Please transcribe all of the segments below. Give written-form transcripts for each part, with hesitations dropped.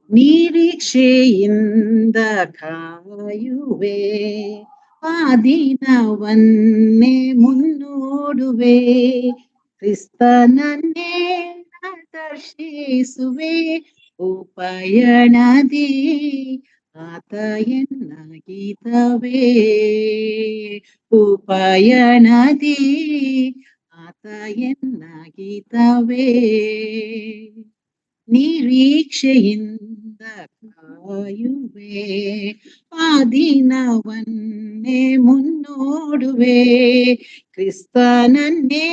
ನಿರೀಕ್ಷೆಯಿಂದ ಕಾಯುವೆ, ಆ ದಿನವನ್ನೇ ಮುನ್ನೋಡುವೆ. ಕ್ರಿಸ್ತನನ್ನೇ ದರ್ಶಿಸುವೆ, ಉಪಯಣದಿ ಆತ ಎನ್ನ ಗೀತವೇ. ಉಪಯಣದಿ ಆತ ಎನ್ನ ಗೀತವೇ. ನಿರೀಕ್ಷೆಯಿಂದ ಕಾಯುವೆ, ಆ ದಿನವನ್ನೇ ಮುನ್ನೋಡುವೆ. ಕ್ರಿಸ್ತನನ್ನೇ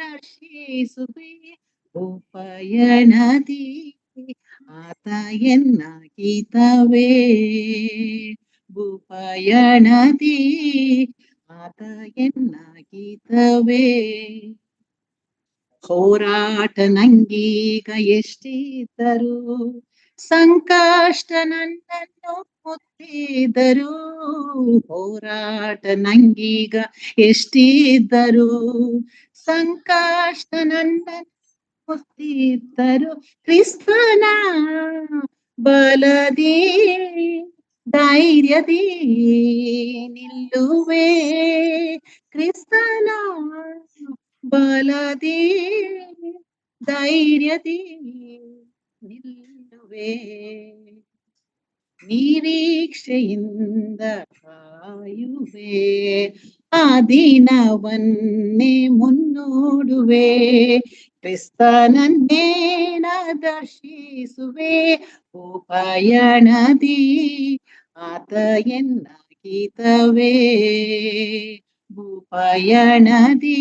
ದರ್ಶಿಸುವೆ, ಉಪಯಣದಿ ಆತ ಎನ್ನ ಗೀತವೇ. ಉಪಯಣದಿ ಆತ ಎನ್ನ ಗೀತವೇ. ಹೋರಾಟ ನಂಗೀಗ ಎಷ್ಟಿದ್ದರು, ಸಂಕಷ್ಟ ನನ್ನನ್ನು ಮುತ್ತಿದರು. ಹೋರಾಟ ನಂಗೀಗ ಎಷ್ಟಿದ್ದರು, ಸಂಕಷ್ಟ ನನ್ನನ್ನು ಮುತ್ತಿದ್ದರು. ಕ್ರಿಸ್ತನ ಬಲದಿ ಧೈರ್ಯದಿ ನಿಲ್ಲುವೆ. ಕ್ರಿಸ್ತನ ಬಲದಿ ಧೈರ್ಯದಿ ನಿಲ್ಲುವೆ. ನಿರೀಕ್ಷೆಯಿಂದ ಕಾಯುವೆ, ಆ ದಿನವನ್ನೇ ಮುನ್ನೋಡುವೆ. ಕ್ರಿಸ್ತನನ್ನೇ ದರ್ಶಿಸುವೆ, ಉಪಯಣದಿ ಆತ ಎನ್ನ ಗೀತವೇ. ಉಪಯಣದಿ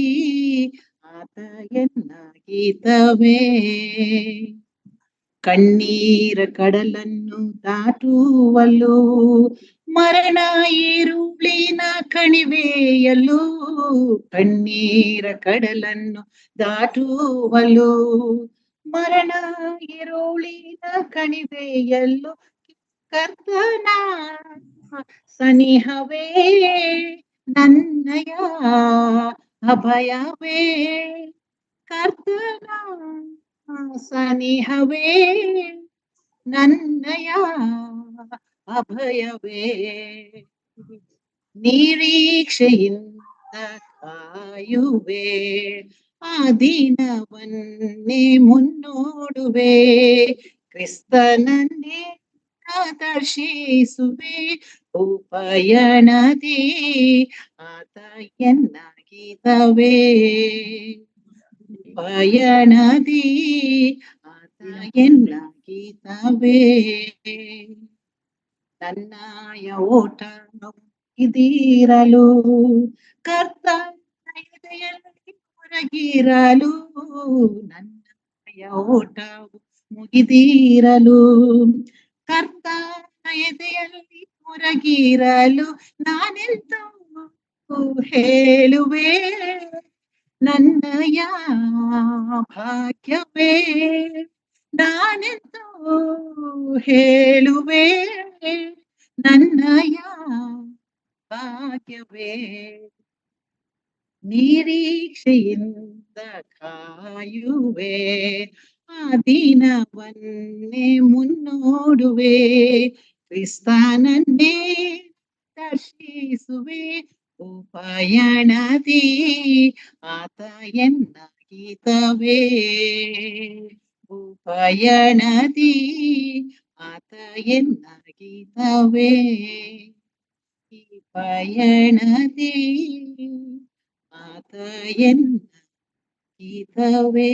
ಆತ ಎನ್ನ ಗೀತವೇ. ಕಣ್ಣೀರ ಕಡಲನ್ನು ದಾಟುವಲು, ಮರಣ ಈರುಳಿನ ಕಣಿವೆಯಲು. ಕಣ್ಣೀರ ಕಡಲನ್ನು ದಾಟುವಲು, ಮರಣ ಈರುಳಿನ ಕಣಿವೆಯಲ್ಲೂ. ಕರ್ತನ ಸನಿಹವೇ ನನ್ನಯ ಅಭಯವೇ. ಕರ್ತನ ಸನಿಹವೇ ನನ್ನಯ ಅಭಯವೇ. ನಿರೀಕ್ಷೆಯಿಂದ ಕಾಯುವೆ, ಆ ದಿನವನ್ನೇ ಮುನ್ನೋಡುವೆ. ಕ್ರಿಸ್ತನನ್ನೇ ದರ್ಶಿಸುವೆ, ಉಪಯಣದಿ ಆತ ಎನ್ನ ಗೀತವೇ. ಉಪಯಣದಿ ಆತ ಎನ್ನ ಗೀತವೇ. ನನ್ನಯ ಓಟ ಇದಿರಲು, ಕರ್ತನ ಎದೆಯಲ್ಲಿ ಹೊರಗಿರಲು. ನನ್ನಯ ಓಟವು ಮುಗಿದಿರಲು, ಕರ್ತನ ಎದೆಯಲ್ಲಿ ಹೊರಗಿರಲು. ನಾನೆಂತೂ ಹೇಳುವೆ, ನನ್ನಯ ಭಾಗ್ಯವೇ. ನಾನೆಂತೂ ಹೇಳುವೆ, ನನ್ನಯ ಭಾಗ್ಯವೇ. ನಿರೀಕ್ಷೆಯಿಂದ ಕಾಯುವೆ, ಆ ದಿನವನ್ನೇ ಮುನ್ನೋಡುವೆ. ಕ್ರಿಸ್ತನನ್ನೇ ದರ್ಶಿಸುವೆ, ಉಪಯಣದಿ ಆತ ಎನ್ನ ಗೀತವೇ. ಉಪಯಣದಿ ಆತ ಎನ್ನ ಗೀತವೇ. ಪಯಣದಿ ಆತ ಎನ್ನ ಗೀತವೇ.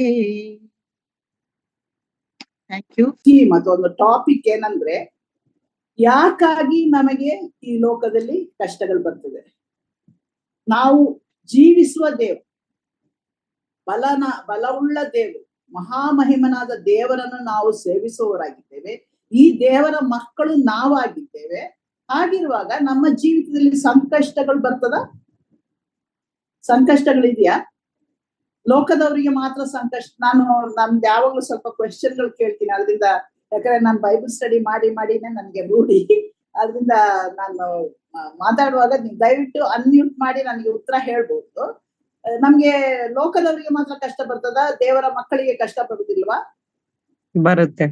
Thank you. ಮತ್ತೊಂದು ಟಾಪಿಕ್ ಏನಂದ್ರೆ, ಯಾಕಾಗಿ ನಮಗೆ ಈ ಲೋಕದಲ್ಲಿ ಕಷ್ಟಗಳು ಬರ್ತದೆ? ನಾವು ಜೀವಿಸುವ ದೇವರು, ಬಲವುಳ್ಳ ದೇವರು, ಮಹಾಮಹಿಮನಾದ ದೇವರನ್ನು ನಾವು ಸೇವಿಸುವವರಾಗಿದ್ದೇವೆ. ಈ ದೇವರ ಮಕ್ಕಳು ನಾವಾಗಿದ್ದೇವೆ. ಹಾಗಿರುವಾಗ ನಮ್ಮ ಜೀವಿತದಲ್ಲಿ ಸಂಕಷ್ಟಗಳು ಬರ್ತದ? ಸಂಕಷ್ಟಗಳಿದೆಯಾ? ಲೋಕದವರಿಗೆ ಮಾತ್ರ ಸಂಕಷ್ಟ. ನಮ್ದು ಯಾವಾಗ್ಲೂ ಸ್ವಲ್ಪ ಕ್ವೆಶ್ಚನ್ಗಳು ಕೇಳ್ತೀನಿ, ಅದರಿಂದ ಯಾಕಂದ್ರೆ ನಾನು ಬೈಬಲ್ ಸ್ಟಡಿ ಮಾಡಿನೇ ನನ್ಗೆ ರೂಢಿ. ಅದರಿಂದ ನಾನು ಮಾತಾಡುವಾಗ ನೀವು ದಯವಿಟ್ಟು ಅನ್ಮ್ಯೂಟ್ ಮಾಡಿ ನನಗೆ ಉತ್ತರ ಹೇಳ್ಬೋದು. ನಮ್ಗೆ ಲೋಕದವರಿಗೆ ಮಾತ್ರ ಕಷ್ಟ ಬರ್ತದ, ದೇವರ ಮಕ್ಕಳಿಗೆ ಕಷ್ಟ ಬರುದಿಲ್ವಾ? ಬರುತ್ತೆ.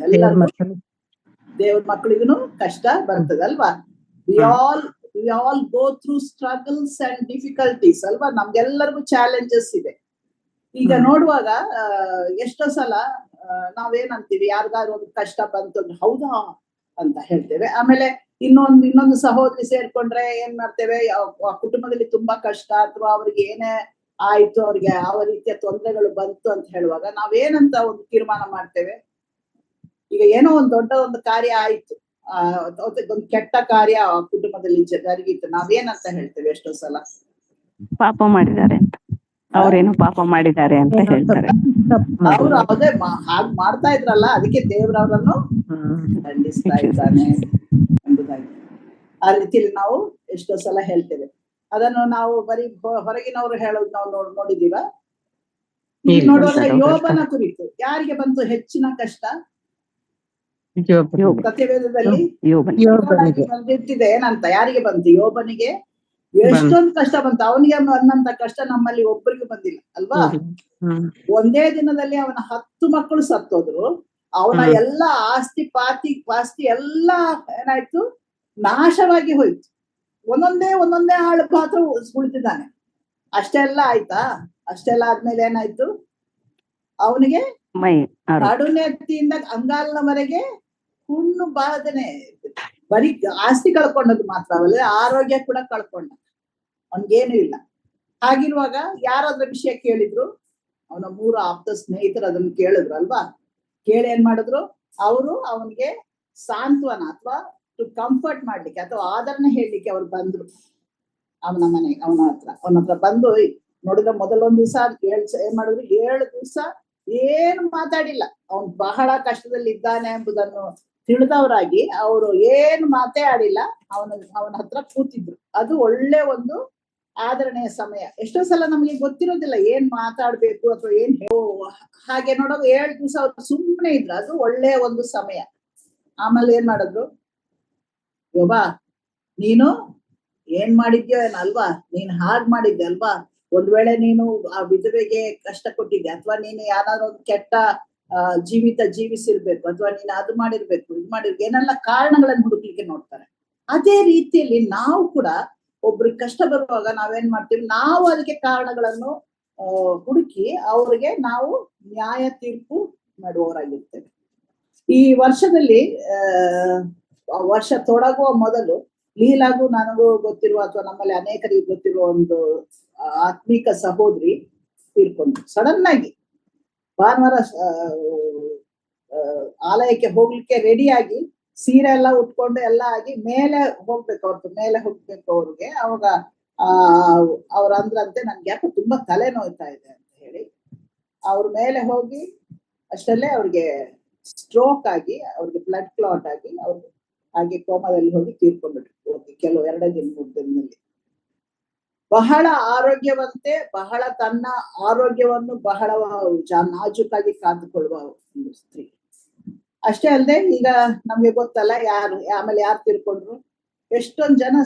ಎಲ್ಲರಿಗೂ ದೇವ್ರ ಮಕ್ಕಳಿಗೂ ಕಷ್ಟ ಬರ್ತದಲ್ವಾ. We all go through struggles and difficulties ಅಲ್ವಾ. ನಮ್ಗೆಲ್ಲರಿಗೂ ಚಾಲೆಂಜಸ್ ಇದೆ. ಈಗ ನೋಡುವಾಗ ಎಷ್ಟೋ ಸಲ ನಾವೇನಂತೀವಿ, ಯಾರಿಗಾದ್ರು ಒಂದು ಕಷ್ಟ ಬಂತು ಅಂದ್ರೆ ಹೌದಾ ಅಂತ ಹೇಳ್ತೇವೆ. ಆಮೇಲೆ ಇನ್ನೊಂದು ಸಹೋದರಿ ಸೇರ್ಕೊಂಡ್ರೆ ಏನ್ ಮಾಡ್ತೇವೆ, ಆ ಕುಟುಂಬದಲ್ಲಿ ತುಂಬಾ ಕಷ್ಟ ಅಥವಾ ಅವ್ರಿಗೆ ಏನೇ ಆಯ್ತು, ಅವ್ರಿಗೆ ಯಾವ ರೀತಿಯ ತೊಂದರೆಗಳು ಬಂತು ಅಂತ ಹೇಳುವಾಗ ನಾವೇನಂತ ಒಂದು ತೀರ್ಮಾನ ಮಾಡ್ತೇವೆ. ಈಗ ಏನೋ ಒಂದು ದೊಡ್ಡ ಒಂದು ಕಾರ್ಯ ಆಯ್ತು, ಒಂದು ಕೆಟ್ಟ ಕಾರ್ಯ ಆ ಕುಟುಂಬದಲ್ಲಿ ಜರುಗಿತ್ತು, ನಾವೇನಂತ ಹೇಳ್ತೇವೆ ಎಷ್ಟೋ ಸಲ, ಪಾಪ ಮಾಡಿದ್ದಾರೆ ಅಂತ, ಅವ್ರೇನು ಪಾಪ ಮಾಡಿದ್ದಾರೆ ಅಂತ ಹೇಳ್ತಾರೆ. ಅವ್ರು ಅದೇ ಹಾಗ್ ಮಾಡ್ತಾ ಇದ್ರಲ್ಲ, ಅದಕ್ಕೆ ದೇವ್ರವ್ರನ್ನು ದಂಡಿಸ್ತಾ ಇದ್ದಾನೆ ಎಂಬುದಾಗಿ ಆ ರೀತಿಯಲ್ಲಿ ನಾವು ಎಷ್ಟೋ ಸಲ ಹೇಳ್ತೇವೆ. ಅದನ್ನು ನಾವು ಬರೀ ಹೊರಗಿನವರು ಹೇಳೋದು ನಾವು ನೋಡಿದೀವ. ಈಗ ನೋಡುವಾಗ ಯೋಬನ ಕುರಿತು ಯಾರಿಗೆ ಬಂತು ಹೆಚ್ಚಿನ ಕಷ್ಟ? ಸತ್ಯವೇದದಲ್ಲಿ ಬಂದಿಟ್ಟಿದೆ ಏನಂತ, ಯಾರಿಗೆ ಬಂತು? ಯೋಬನಿಗೆ ಎಷ್ಟೊಂದು ಕಷ್ಟ ಬಂತು. ಅವನಿಗೆ ಬಂದಂತ ಕಷ್ಟ ನಮ್ಮಲ್ಲಿ ಒಬ್ಬರಿಗೂ ಬಂದಿಲ್ಲ ಅಲ್ವಾ. ಒಂದೇ ದಿನದಲ್ಲಿ ಅವನ 10 ಮಕ್ಕಳು ಸತ್ತೋದ್ರು. ಅವನ ಎಲ್ಲಾ ಪಾಸ್ತಿ ಎಲ್ಲಾ ಏನಾಯ್ತು, ನಾಶವಾಗಿ ಹೋಯ್ತು. ಒಂದೊಂದೇ ಆಳು ಮಾತ್ರ ಉಳಿತಿದ್ದಾನೆ. ಅಷ್ಟೆಲ್ಲ ಆಯ್ತಾ? ಅಷ್ಟೆಲ್ಲ ಆದ್ಮೇಲೆ ಏನಾಯ್ತು, ಅವನಿಗೆ ನಡುನೆತ್ತಿಯಿಂದ ಅಂಗಾಲಿನವರೆಗೆ ಹುಣ್ಣು ಬಾಧನೆ. ಬರೀ ಆಸ್ತಿ ಕಳ್ಕೊಂಡದ್ದು ಮಾತ್ರವಲ್ಲ, ಆರೋಗ್ಯ ಕೂಡ ಕಳ್ಕೊಂಡ, ಅವನ್ಗೇನು ಇಲ್ಲ. ಹಾಗಿರುವಾಗ ಯಾರಾದ್ರ ವಿಷಯ ಕೇಳಿದ್ರು, ಅವನ 3 ಆಪ್ತ ಸ್ನೇಹಿತರು ಅದನ್ನು ಕೇಳಿದ್ರು ಅಲ್ವಾ. ಕೇಳಿ ಏನ್ ಮಾಡಿದ್ರು, ಅವರು ಅವನಿಗೆ ಸಾಂತ್ವನ ಅಥವಾ ಟು ಕಂಫರ್ಟ್ ಮಾಡ್ಲಿಕ್ಕೆ ಅಥವಾ ಆದರಣೆ ಹೇಳಲಿಕ್ಕೆ ಅವ್ರು ಬಂದ್ರು ಅವನ ಹತ್ರ ಬಂದು ನೋಡಿದ್ರೆ ಮೊದಲೊಂದ್ ದಿವಸ ಏನ್ ಮಾಡಿದ್ರು, 7 ದಿವಸ ಏನು ಮಾತಾಡಿಲ್ಲ. ಅವನ್ ಬಹಳ ಕಷ್ಟದಲ್ಲಿ ಇದ್ದಾನೆ ಎಂಬುದನ್ನು ತಿಳಿದವರಾಗಿ ಅವರು ಏನು ಮಾತೇ ಆಡಿಲ್ಲ, ಅವನ ಹತ್ರ ಕೂತಿದ್ರು. ಅದು ಒಳ್ಳೆ ಒಂದು ಆದರಣೆಯ ಸಮಯ. ಎಷ್ಟೋ ಸಲ ನಮ್ಗೆ ಗೊತ್ತಿರೋದಿಲ್ಲ ಏನ್ ಮಾತಾಡ್ಬೇಕು ಅಥವಾ ಏನ್ ಹಾಗೆ ನೋಡೋದು. 7 ದಿವಸ ಅವ್ರು ಸುಮ್ಮನೆ ಇದ್ರು, ಅದು ಒಳ್ಳೆ ಒಂದು ಸಮಯ. ಆಮೇಲೆ ಏನ್ ಮಾಡಿದ್ರು, ಯೋಬಾ ನೀನು ಏನ್ ಮಾಡಿದ್ಯೋ ಏನಲ್ವಾ, ನೀನ್ ಹಾಗ್ ಮಾಡಿದ್ದೆ ಅಲ್ವಾ, ಒಂದ್ ವೇಳೆ ನೀನು ಆ ವಿಧವೆಗೆ ಕಷ್ಟ ಕೊಟ್ಟಿದ್ದೆ ಅಥವಾ ನೀನು ಯಾರಾದ್ರೂ ಒಂದು ಕೆಟ್ಟ ಜೀವಿತ ಜೀವಿಸಿರ್ಬೇಕು ಅಥವಾ ನೀನು ಅದು ಮಾಡಿರ್ಬೇಕು ಇದು ಮಾಡಿರ್ಬೇಕು, ಏನೆಲ್ಲ ಕಾರಣಗಳನ್ನು ಹುಡುಕ್ಲಿಕ್ಕೆ ನೋಡ್ತಾರೆ. ಅದೇ ರೀತಿಯಲ್ಲಿ ನಾವು ಕೂಡ ಒಬ್ರಿಗೆ ಕಷ್ಟ ಬರುವಾಗ ನಾವೇನ್ ಮಾಡ್ತೀವಿ, ನಾವು ಅದಕ್ಕೆ ಕಾರಣಗಳನ್ನು ಹುಡುಕಿ ಅವ್ರಿಗೆ ನಾವು ನ್ಯಾಯ ತೀರ್ಪು ಮಾಡುವವರಾಗಿರ್ತೇವೆ. ಈ ವರ್ಷದಲ್ಲಿ ವರ್ಷ ತೊಡಗುವ ಮೊದಲು ಲೀಲಾಗೂ ನನಗೂ ಗೊತ್ತಿರುವ ಅಥವಾ ನಮ್ಮಲ್ಲಿ ಅನೇಕರಿಗೆ ಗೊತ್ತಿರುವ ಒಂದು ಆತ್ಮಿಕ ಸಹೋದರಿ ತೀರ್ಕೊಂಡು ಸಡನ್ ಆಗಿ ಭಾನುವಾರ ಆಲಯಕ್ಕೆ ಹೋಗ್ಲಿಕ್ಕೆ ರೆಡಿಯಾಗಿ ಸೀರೆ ಎಲ್ಲ ಉಟ್ಕೊಂಡು ಎಲ್ಲ ಆಗಿ ಮೇಲೆ ಹೋಗ್ಬೇಕು ಅವ್ರಿಗೆ. ಅವಾಗ ಅವ್ರ ಅಂದ್ರಂತೆ ನನ್ಗೆ ಯಾಕೋ ತುಂಬಾ ತಲೆ ನೋಯ್ತಾ ಇದೆ ಅಂತ ಹೇಳಿ ಅವ್ರ ಮೇಲೆ ಹೋಗಿ ಅಷ್ಟಲ್ಲೇ ಅವ್ರಿಗೆ ಸ್ಟ್ರೋಕ್ ಆಗಿ ಅವ್ರಿಗೆ ಬ್ಲಡ್ ಕ್ಲಾಟ್ ಆಗಿ ಅವ್ರಿಗೆ ಹಾಗೆ ಕೋಮಾದಲ್ಲಿ ಹೋಗಿ ತೀರ್ಕೊಂಡ್ಬಿಟ್ರು ಕೆಲವು 2 ದಿನ 3 ದಿನದಲ್ಲಿ. ಬಹಳ ಆರೋಗ್ಯವಂತೆ, ಬಹಳ ತನ್ನ ಆರೋಗ್ಯವನ್ನು ಬಹಳ ನಾಜೂಕಾಗಿ ಕಾದುಕೊಳ್ಳುವ ಒಂದು ಸ್ತ್ರೀ. ಅಷ್ಟೇ ಅಲ್ಲದೆ ಈಗ ನಮ್ಗೆ ಗೊತ್ತಲ್ಲ ಆಮೇಲೆ ಯಾರು ತೀರ್ಕೊಂಡ್ರು, ಎಷ್ಟೊಂದ್ ಜನ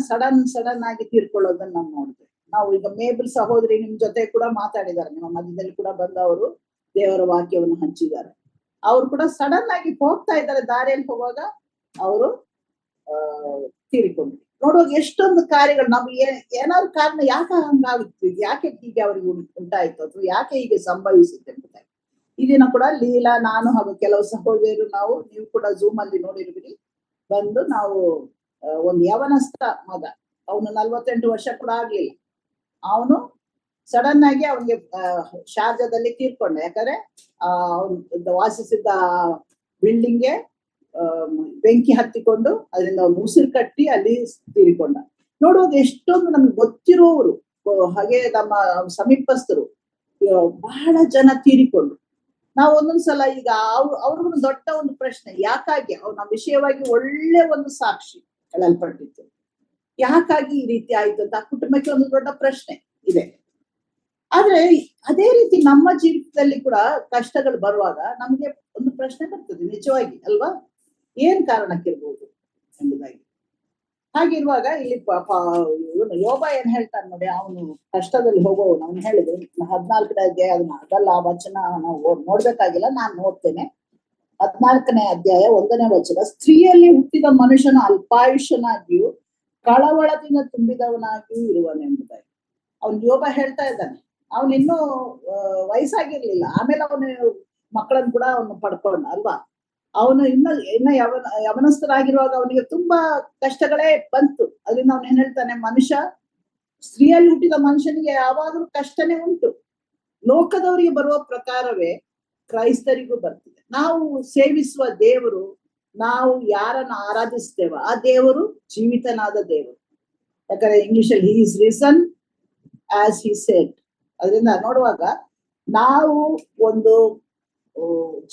ಸಡನ್ ಆಗಿ ತೀರ್ಕೊಳ್ಳೋದನ್ನ ನಾವು ನೋಡಿದ್ವಿ. ನಾವು ಈಗ ಮೇಬಲ್ ಸಹೋದರಿ ನಿಮ್ ಜೊತೆ ಕೂಡ ಮಾತಾಡಿದ್ದಾರೆ, ನಿಮ್ಮ ಮಧ್ಯದಲ್ಲಿ ಕೂಡ ಬಂದು ಅವರು ದೇವರ ವಾಕ್ಯವನ್ನು ಹಂಚಿದ್ದಾರೆ. ಅವ್ರು ಕೂಡ ಸಡನ್ ಆಗಿ ಹೋಗ್ತಾ ಇದ್ದಾರೆ, ದಾರಿಯಲ್ಲಿ ಹೋಗುವಾಗ ಅವರು ತೀರಿಕೊಂಡ್ರು. ನೋಡುವಾಗ ಎಷ್ಟೊಂದು ಕಾರ್ಯಗಳು ನಮ್ಗೆ ಏನಾದ್ರು ಕಾರಣ ಯಾಕೆ ಹಂಗಾಗುತ್ತೆ, ಯಾಕೆ ಹೀಗೆ ಅವ್ರಿಗೆ ಉಂಟಾಯ್ತು ಅಥವಾ ಯಾಕೆ ಹೀಗೆ ಸಂಭವಿಸುತ್ತೆ ಎಂಬುದಾಗಿ ಈ ದಿನ ಕೂಡ ಲೀಲಾ, ನಾನು ಹಾಗೂ ಕೆಲವು ಸಹೋದರಿಯರು ನೀವು ಕೂಡ ಝೂಮ್ ಅಲ್ಲಿ ನೋಡಿರ್ತೀರಿ, ಬಂದು ನಾವು ಒಂದು ಯವನಸ್ಥ ಮಗ, ಅವನು 48 ವರ್ಷ ಕೂಡ ಆಗ್ಲಿಲ್ಲ, ಅವನು ಸಡನ್ ಆಗಿ ಅವನಿಗೆ ಶಾರ್ಜಾದಲ್ಲಿ ತೀರ್ಕೊಂಡ. ಯಾಕಂದ್ರೆ ಅವನು ವಾಸಿಸಿದ್ದ ಬಿಲ್ಡಿಂಗ್ಗೆ ಬೆಂಕಿ ಹತ್ತಿಕೊಂಡು ಅದರಿಂದ ಅವನು ಉಸಿರು ಕಟ್ಟಿ ಅಲ್ಲಿ ತೀರಿಕೊಂಡ. ನೋಡುವಾಗ ಎಷ್ಟೊಂದು ನಮ್ಗೆ ಗೊತ್ತಿರೋರು ಹಾಗೆ ನಮ್ಮ ಸಮೀಪಸ್ಥರು ಬಹಳ ಜನ ತೀರಿಕೊಂಡ್ರು. ನಾವು ಒಂದೊಂದ್ಸಲ ಈಗ ಅವ್ರಿಗೂ ದೊಡ್ಡ ಒಂದು ಪ್ರಶ್ನೆ, ಯಾಕಾಗಿ ನಮ್ಮ ವಿಷಯವಾಗಿ ಒಳ್ಳೆ ಒಂದು ಸಾಕ್ಷಿ ಹೇಳಲ್ಪಟ್ಟಿತ್ತು, ಯಾಕಾಗಿ ಈ ರೀತಿ ಆಯ್ತು ಅಂತ ಆ ಕುಟುಂಬಕ್ಕೆ ಒಂದು ದೊಡ್ಡ ಪ್ರಶ್ನೆ ಇದೆ. ಆದ್ರೆ ಅದೇ ರೀತಿ ನಮ್ಮ ಜೀವಿತದಲ್ಲಿ ಕೂಡ ಕಷ್ಟಗಳು ಬರುವಾಗ ನಮ್ಗೆ ಒಂದು ಪ್ರಶ್ನೆ ಬರ್ತದೆ, ನಿಜವಾಗಿ ಅಲ್ವಾ, ಏನ್ ಕಾರಣಕ್ಕಿರ್ಬೋದು ಎಂಬುದಾಗಿ. ಹಾಗಿರುವಾಗ ಇಲ್ಲಿ ಯೋಬ ಏನ್ ಹೇಳ್ತಾನೆ ನೋಡಿ, ಅವನು ಕಷ್ಟದಲ್ಲಿ ಹೋಗೋವನು. ಅವ್ನು ಹೇಳಿದ್ರು 14ನೇ ಅಧ್ಯಾಯ, ಅದಲ್ಲ ಆ ವಚನ ನಾವು ನೋಡ್ಬೇಕಾಗಿಲ್ಲ, ನಾನು ನೋಡ್ತೇನೆ. 14ನೇ ಅಧ್ಯಾಯ 1ನೇ ವಚನ, ಸ್ತ್ರೀಯಲ್ಲಿ ಹುಟ್ಟಿದ ಮನುಷ್ಯನ ಅಲ್ಪಾಯುಷ್ಯನಾಗಿಯೂ ಕಳವಳದಿಂದ ತುಂಬಿದವನಾಗಿಯೂ ಇರುವನೆಂಬುದಾಗಿ. ಅವ್ನು ಯೋಬ ಹೇಳ್ತಾ ಇದ್ದಾನೆ, ಅವನು ಇನ್ನೂ ವಯಸ್ಸಾಗಿರ್ಲಿಲ್ಲ, ಆಮೇಲೆ ಅವನು ಮಕ್ಕಳನ್ನು ಕೂಡ ಅವನು ಪಡ್ಕೊಂಡ ಅಲ್ವಾ. ಅವನು ಇನ್ನ ಯವನಸ್ಥರಾಗಿರುವಾಗ ಅವನಿಗೆ ತುಂಬಾ ಕಷ್ಟಗಳೇ ಬಂತು. ಅದರಿಂದ ಅವನು ಏನ್ ಹೇಳ್ತಾನೆ, ಸ್ತ್ರೀಯಲ್ಲಿ ಹುಟ್ಟಿದ ಮನುಷ್ಯನಿಗೆ ಯಾವಾಗಲೂ ಕಷ್ಟನೇ ಉಂಟು. ಲೋಕದವರಿಗೆ ಬರುವ ಪ್ರಕಾರವೇ ಕ್ರೈಸ್ತರಿಗೂ ಬರ್ತಿದೆ. ನಾವು ಸೇವಿಸುವ ದೇವರು, ನಾವು ಯಾರನ್ನ ಆರಾಧಿಸ್ತೇವ ಆ ದೇವರು ಜೀವಿತನಾದ ದೇವರು. ಯಾಕಂದ್ರೆ ಇಂಗ್ಲಿಷಲ್ಲಿ he is risen as he said. ಅದರಿಂದ ನೋಡುವಾಗ ನಾವು ಒಂದು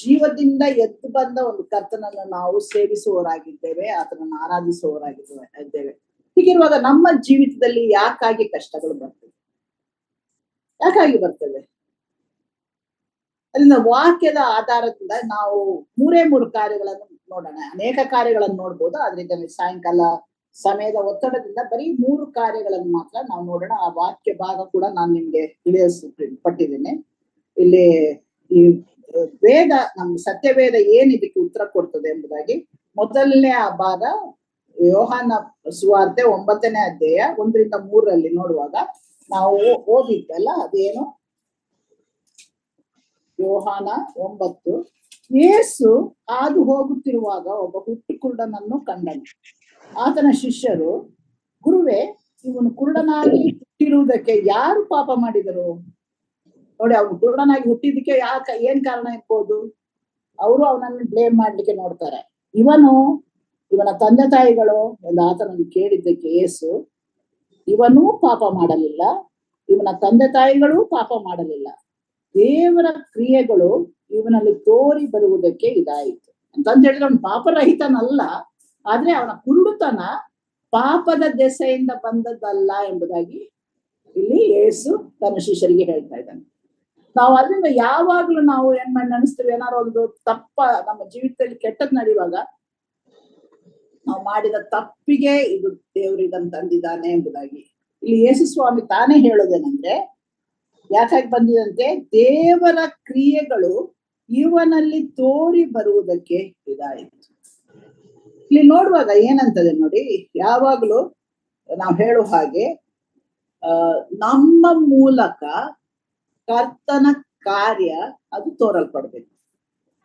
ಜೀವದಿಂದ ಎದ್ದು ಬಂದ ಒಂದು ಕರ್ತನನ್ನು ನಾವು ಸೇವಿಸುವವರಾಗಿದ್ದೇವೆ, ಆತನನ್ನು ಆರಾಧಿಸುವವರಾಗಿದ್ದೇವೆ. ಹೀಗಿರುವಾಗ ನಮ್ಮ ಜೀವಿತದಲ್ಲಿ ಯಾಕಾಗಿ ಕಷ್ಟಗಳು ಬರ್ತವೆ? ಯಾಕಾಗಿ ಬರ್ತದೆ? ಅದರಿಂದ ವಾಕ್ಯದ ಆಧಾರದಿಂದ ನಾವು 3 ಕಾರ್ಯಗಳನ್ನು ನೋಡೋಣ. ಅನೇಕ ಕಾರ್ಯಗಳನ್ನು ನೋಡ್ಬೋದು, ಆದ್ರಿಂದ ಸಾಯಂಕಾಲ ಸಮಯದ ಒತ್ತಡದಿಂದ ಬರೀ 3 ಕಾರ್ಯಗಳನ್ನು ಮಾತ್ರ ನಾವು ನೋಡೋಣ. ಆ ವಾಕ್ಯ ಭಾಗ ಕೂಡ ನಾನು ನಿಮ್ಗೆ ತಿಳಿಯಲ್ಪಟ್ಟಿದ್ದೇನೆ. ಇಲ್ಲಿ ಈ ವೇದ, ನಮ್ಮ ಸತ್ಯವೇದ ಏನ್ ಇದಕ್ಕೆ ಉತ್ತರ ಕೊಡ್ತದೆ ಎಂಬುದಾಗಿ ಮೊದಲನೇ ಆ ಭಾಗ ಯೋಹಾನ ಸುವಾರ್ತೆ 9ನೇ ಅಧ್ಯಾಯ 1ರಿಂದ 3 ನೋಡುವಾಗ ನಾವು ಓದಿದ್ದಲ್ಲ, ಅದೇನು ಯೋಹಾನ 9. ಯೇಸು ಹಾದು ಹೋಗುತ್ತಿರುವಾಗ ಒಬ್ಬ ಹುಟ್ಟು ಕುರುಡನನ್ನು ಕಂಡನು. ಆತನ ಶಿಷ್ಯರು, ಗುರುವೇ, ಇವನು ಕುರುಡನಾಗಿ ಹುಟ್ಟಿರುವುದಕ್ಕೆ ಯಾರು ಪಾಪ ಮಾಡಿದರು? ನೋಡಿ, ಅವನು ಕುರುಡನಾಗಿ ಹುಟ್ಟಿದಕ್ಕೆ ಏನ್ ಕಾರಣ ಇರ್ಬೋದು? ಅವರು ಅವನನ್ನು ಬ್ಲೇಮ್ ಮಾಡ್ಲಿಕ್ಕೆ ನೋಡ್ತಾರೆ. ಇವನ ತಂದೆ ತಾಯಿಗಳು ಎಂದು ಆತನನ್ನು ಕೇಳಿದ್ದಕ್ಕೆ ಯೇಸು, ಇವನೂ ಪಾಪ ಮಾಡಲಿಲ್ಲ, ಇವನ ತಂದೆ ತಾಯಿಗಳೂ ಪಾಪ ಮಾಡಲಿಲ್ಲ, ದೇವರ ಕ್ರಿಯೆಗಳು ಇವನಲ್ಲಿ ತೋರಿ ಬರುವುದಕ್ಕೆ ಇದಾಯಿತು ಅಂತ ಹೇಳಿದ್ರೆ ಅವನು ಪಾಪರಹಿತನಲ್ಲ, ಆದ್ರೆ ಅವನ ಕುರುಡುತನ ಪಾಪದ ದೆಸೆಯಿಂದ ಬಂದದ್ದಲ್ಲ ಎಂಬುದಾಗಿ ಇಲ್ಲಿ ಯೇಸು ತನ್ನ ಶಿಷ್ಯರಿಗೆ ಹೇಳ್ತಾ ಇದ್ದಾನೆ. ನಾವು ಅದರಿಂದ ಯಾವಾಗ್ಲೂ ನಾವು ಏನ್ ಮಾಡಿ ನೆನೆಸ್ತೀವಿ, ಏನಾದ್ರು ಒಂದು ತಪ್ಪ ನಮ್ಮ ಜೀವಿತದಲ್ಲಿ ಕೆಟ್ಟದ್ ನಡೆಯುವಾಗ ನಾವು ಮಾಡಿದ ತಪ್ಪಿಗೆ ಇದು ದೇವ್ರಿಗಂತ ತಂದಿದ್ದಾನೆ ಎಂಬುದಾಗಿ ಇಲ್ಲಿ ಯೇಸು ಸ್ವಾಮಿ ತಾನೇ ಹೇಳೋದೇನಂದ್ರೆ, ಯಾಕಾಗಿ ಬಂದಿದಂತೆ, ದೇವರ ಕ್ರಿಯೆಗಳು ಇವನಲ್ಲಿ ತೋರಿ ಬರುವುದಕ್ಕೆ ಇದಾಯಿತು. ಇಲ್ಲಿ ನೋಡುವಾಗ ಏನಂತದೆ ನೋಡಿ, ಯಾವಾಗ್ಲೂ ನಾವು ಹೇಳುವ ಹಾಗೆ ನಮ್ಮ ಮೂಲಕ ಕರ್ತನ ಕಾರ್ಯ ಅದು ತೋರಲ್ಪಡ್ಬೇಕು.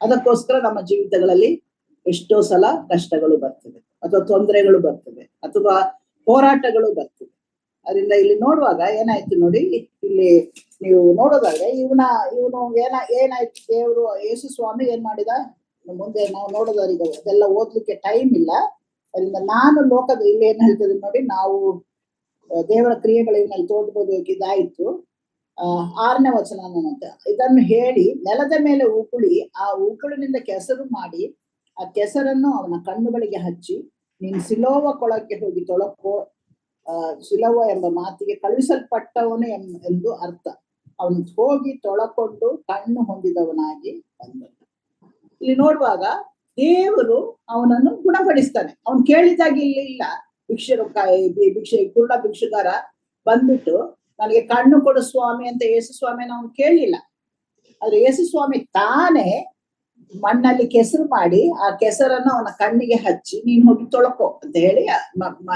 ಅದಕ್ಕೋಸ್ಕರ ನಮ್ಮ ಜೀವಿತಗಳಲ್ಲಿ ಎಷ್ಟೋ ಸಲ ಕಷ್ಟಗಳು ಬರ್ತದೆ, ಅಥವಾ ತೊಂದರೆಗಳು ಬರ್ತದೆ, ಅಥವಾ ಹೋರಾಟಗಳು ಬರ್ತದೆ. ಅದರಿಂದ ಇಲ್ಲಿ ನೋಡುವಾಗ ಏನಾಯ್ತು ನೋಡಿ, ಇಲ್ಲಿ ನೀವು ನೋಡೋದಾದ್ರೆ ಇವನು ಏನಾಯ್ತು, ದೇವರು ಯೇಸು ಸ್ವಾಮಿ ಏನ್ ಮಾಡಿದ, ಮುಂದೆ ನಾವು ನೋಡೋದಾರಿಗೆ ಅದೆಲ್ಲ ಓದ್ಲಿಕ್ಕೆ ಟೈಮ್ ಇಲ್ಲ. ಅದರಿಂದ ನಾನು ಲೋಕದ ಇಲ್ಲಿ ಏನ್ ಹೇಳ್ತದೆ ನೋಡಿ, ನಾವು ದೇವರ ಕ್ರಿಯೆಗಳು ಇವನಲ್ಲಿ ತೋಡ್ಬೋದಕ್ಕೆ ಇದಾಯ್ತು. 6ನೇ ವಚನ ಅಂತ ಇದನ್ನು ಹೇಳಿ ನೆಲದ ಮೇಲೆ ಉಗುಳಿ ಆ ಉಗುಳಿನಿಂದ ಕೆಸರು ಮಾಡಿ ಆ ಕೆಸರನ್ನು ಅವನ ಕಣ್ಣುಗಳಿಗೆ ಹಚ್ಚಿ, ನೀನು ಸಿಲೋವ ಕೊಳಕ್ಕೆ ಹೋಗಿ ತೊಳಕೋ, ಸಿಲೋವ ಎಂಬ ಮಾತಿಗೆ ಕಳುಹಿಸಲ್ಪಟ್ಟವನು ಎಂದು ಅರ್ಥ. ಅವನು ಹೋಗಿ ತೊಳಕೊಂಡು ಕಣ್ಣು ಹೊಂದಿದವನಾಗಿ ಬಂದನು. ಇಲ್ಲಿ ನೋಡುವಾಗ ದೇವರು ಅವನನ್ನು ಗುಣಪಡಿಸ್ತಾನೆ. ಅವನು ಕೇಳಿದಾಗ ಇಲ್ಲ ಕುರುಡ ಭಿಕ್ಷುಗಾರ ಬಂದ್ಬಿಟ್ಟು ನನಗೆ ಕಣ್ಣು ಕೊಡು ಸ್ವಾಮಿ ಅಂತ ಯೇಸು ಸ್ವಾಮಿನ ಅವನು ಕೇಳಲಿಲ್ಲ. ಆದ್ರೆ ಯೇಸು ಸ್ವಾಮಿ ತಾನೇ ಮಣ್ಣಲ್ಲಿ ಕೆಸರು ಮಾಡಿ ಆ ಕೆಸರನ್ನು ಅವನ ಕಣ್ಣಿಗೆ ಹಚ್ಚಿ, ನೀನ್ ಹೋಗಿ ತೊಳಕೋ ಅಂತ ಹೇಳಿ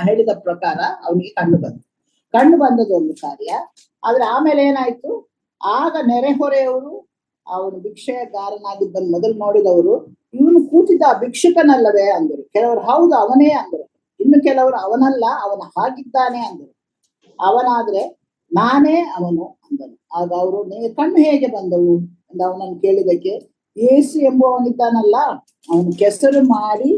ಹೇಳಿದ ಪ್ರಕಾರ ಅವನಿಗೆ ಕಣ್ಣು ಬಂದದ್ದು ಒಂದು ಕಾರ್ಯ. ಆದ್ರೆ ಆಮೇಲೆ ಏನಾಯ್ತು, ಆಗ ನೆರೆಹೊರೆಯವರು ಅವನು ಭಿಕ್ಷೆಗಾರನಾಗಿದ್ದನ್ನು ಮೊದಲು ನೋಡಿದವರು, ಇವನು ಕೂತಿದ್ದ ಭಿಕ್ಷುಕನಲ್ಲವೇ ಅಂದರು. ಕೆಲವರು ಹೌದು ಅವನೇ ಅಂದರು, ಇನ್ನು ಕೆಲವರು ಅವನಲ್ಲ, ಅವನ ಹಾಗಿದ್ದಾನೆ ಅಂದರು. ಅವನಾದ್ರೆ ನಾನೇ ಅವನು ಅಂದನು. ಆಗ ಅವರು, ನಿನಗೆ ಕಣ್ಣು ಹೇಗೆ ಬಂದವು ಅಂತ ಅವನನ್ನು ಕೇಳಿದಕ್ಕೆ, ಯೇಸು ಎಂಬುವವನಿದ್ದಾನಲ್ಲ, ಅವನು ಕೆಸರು ಮಾಡಿ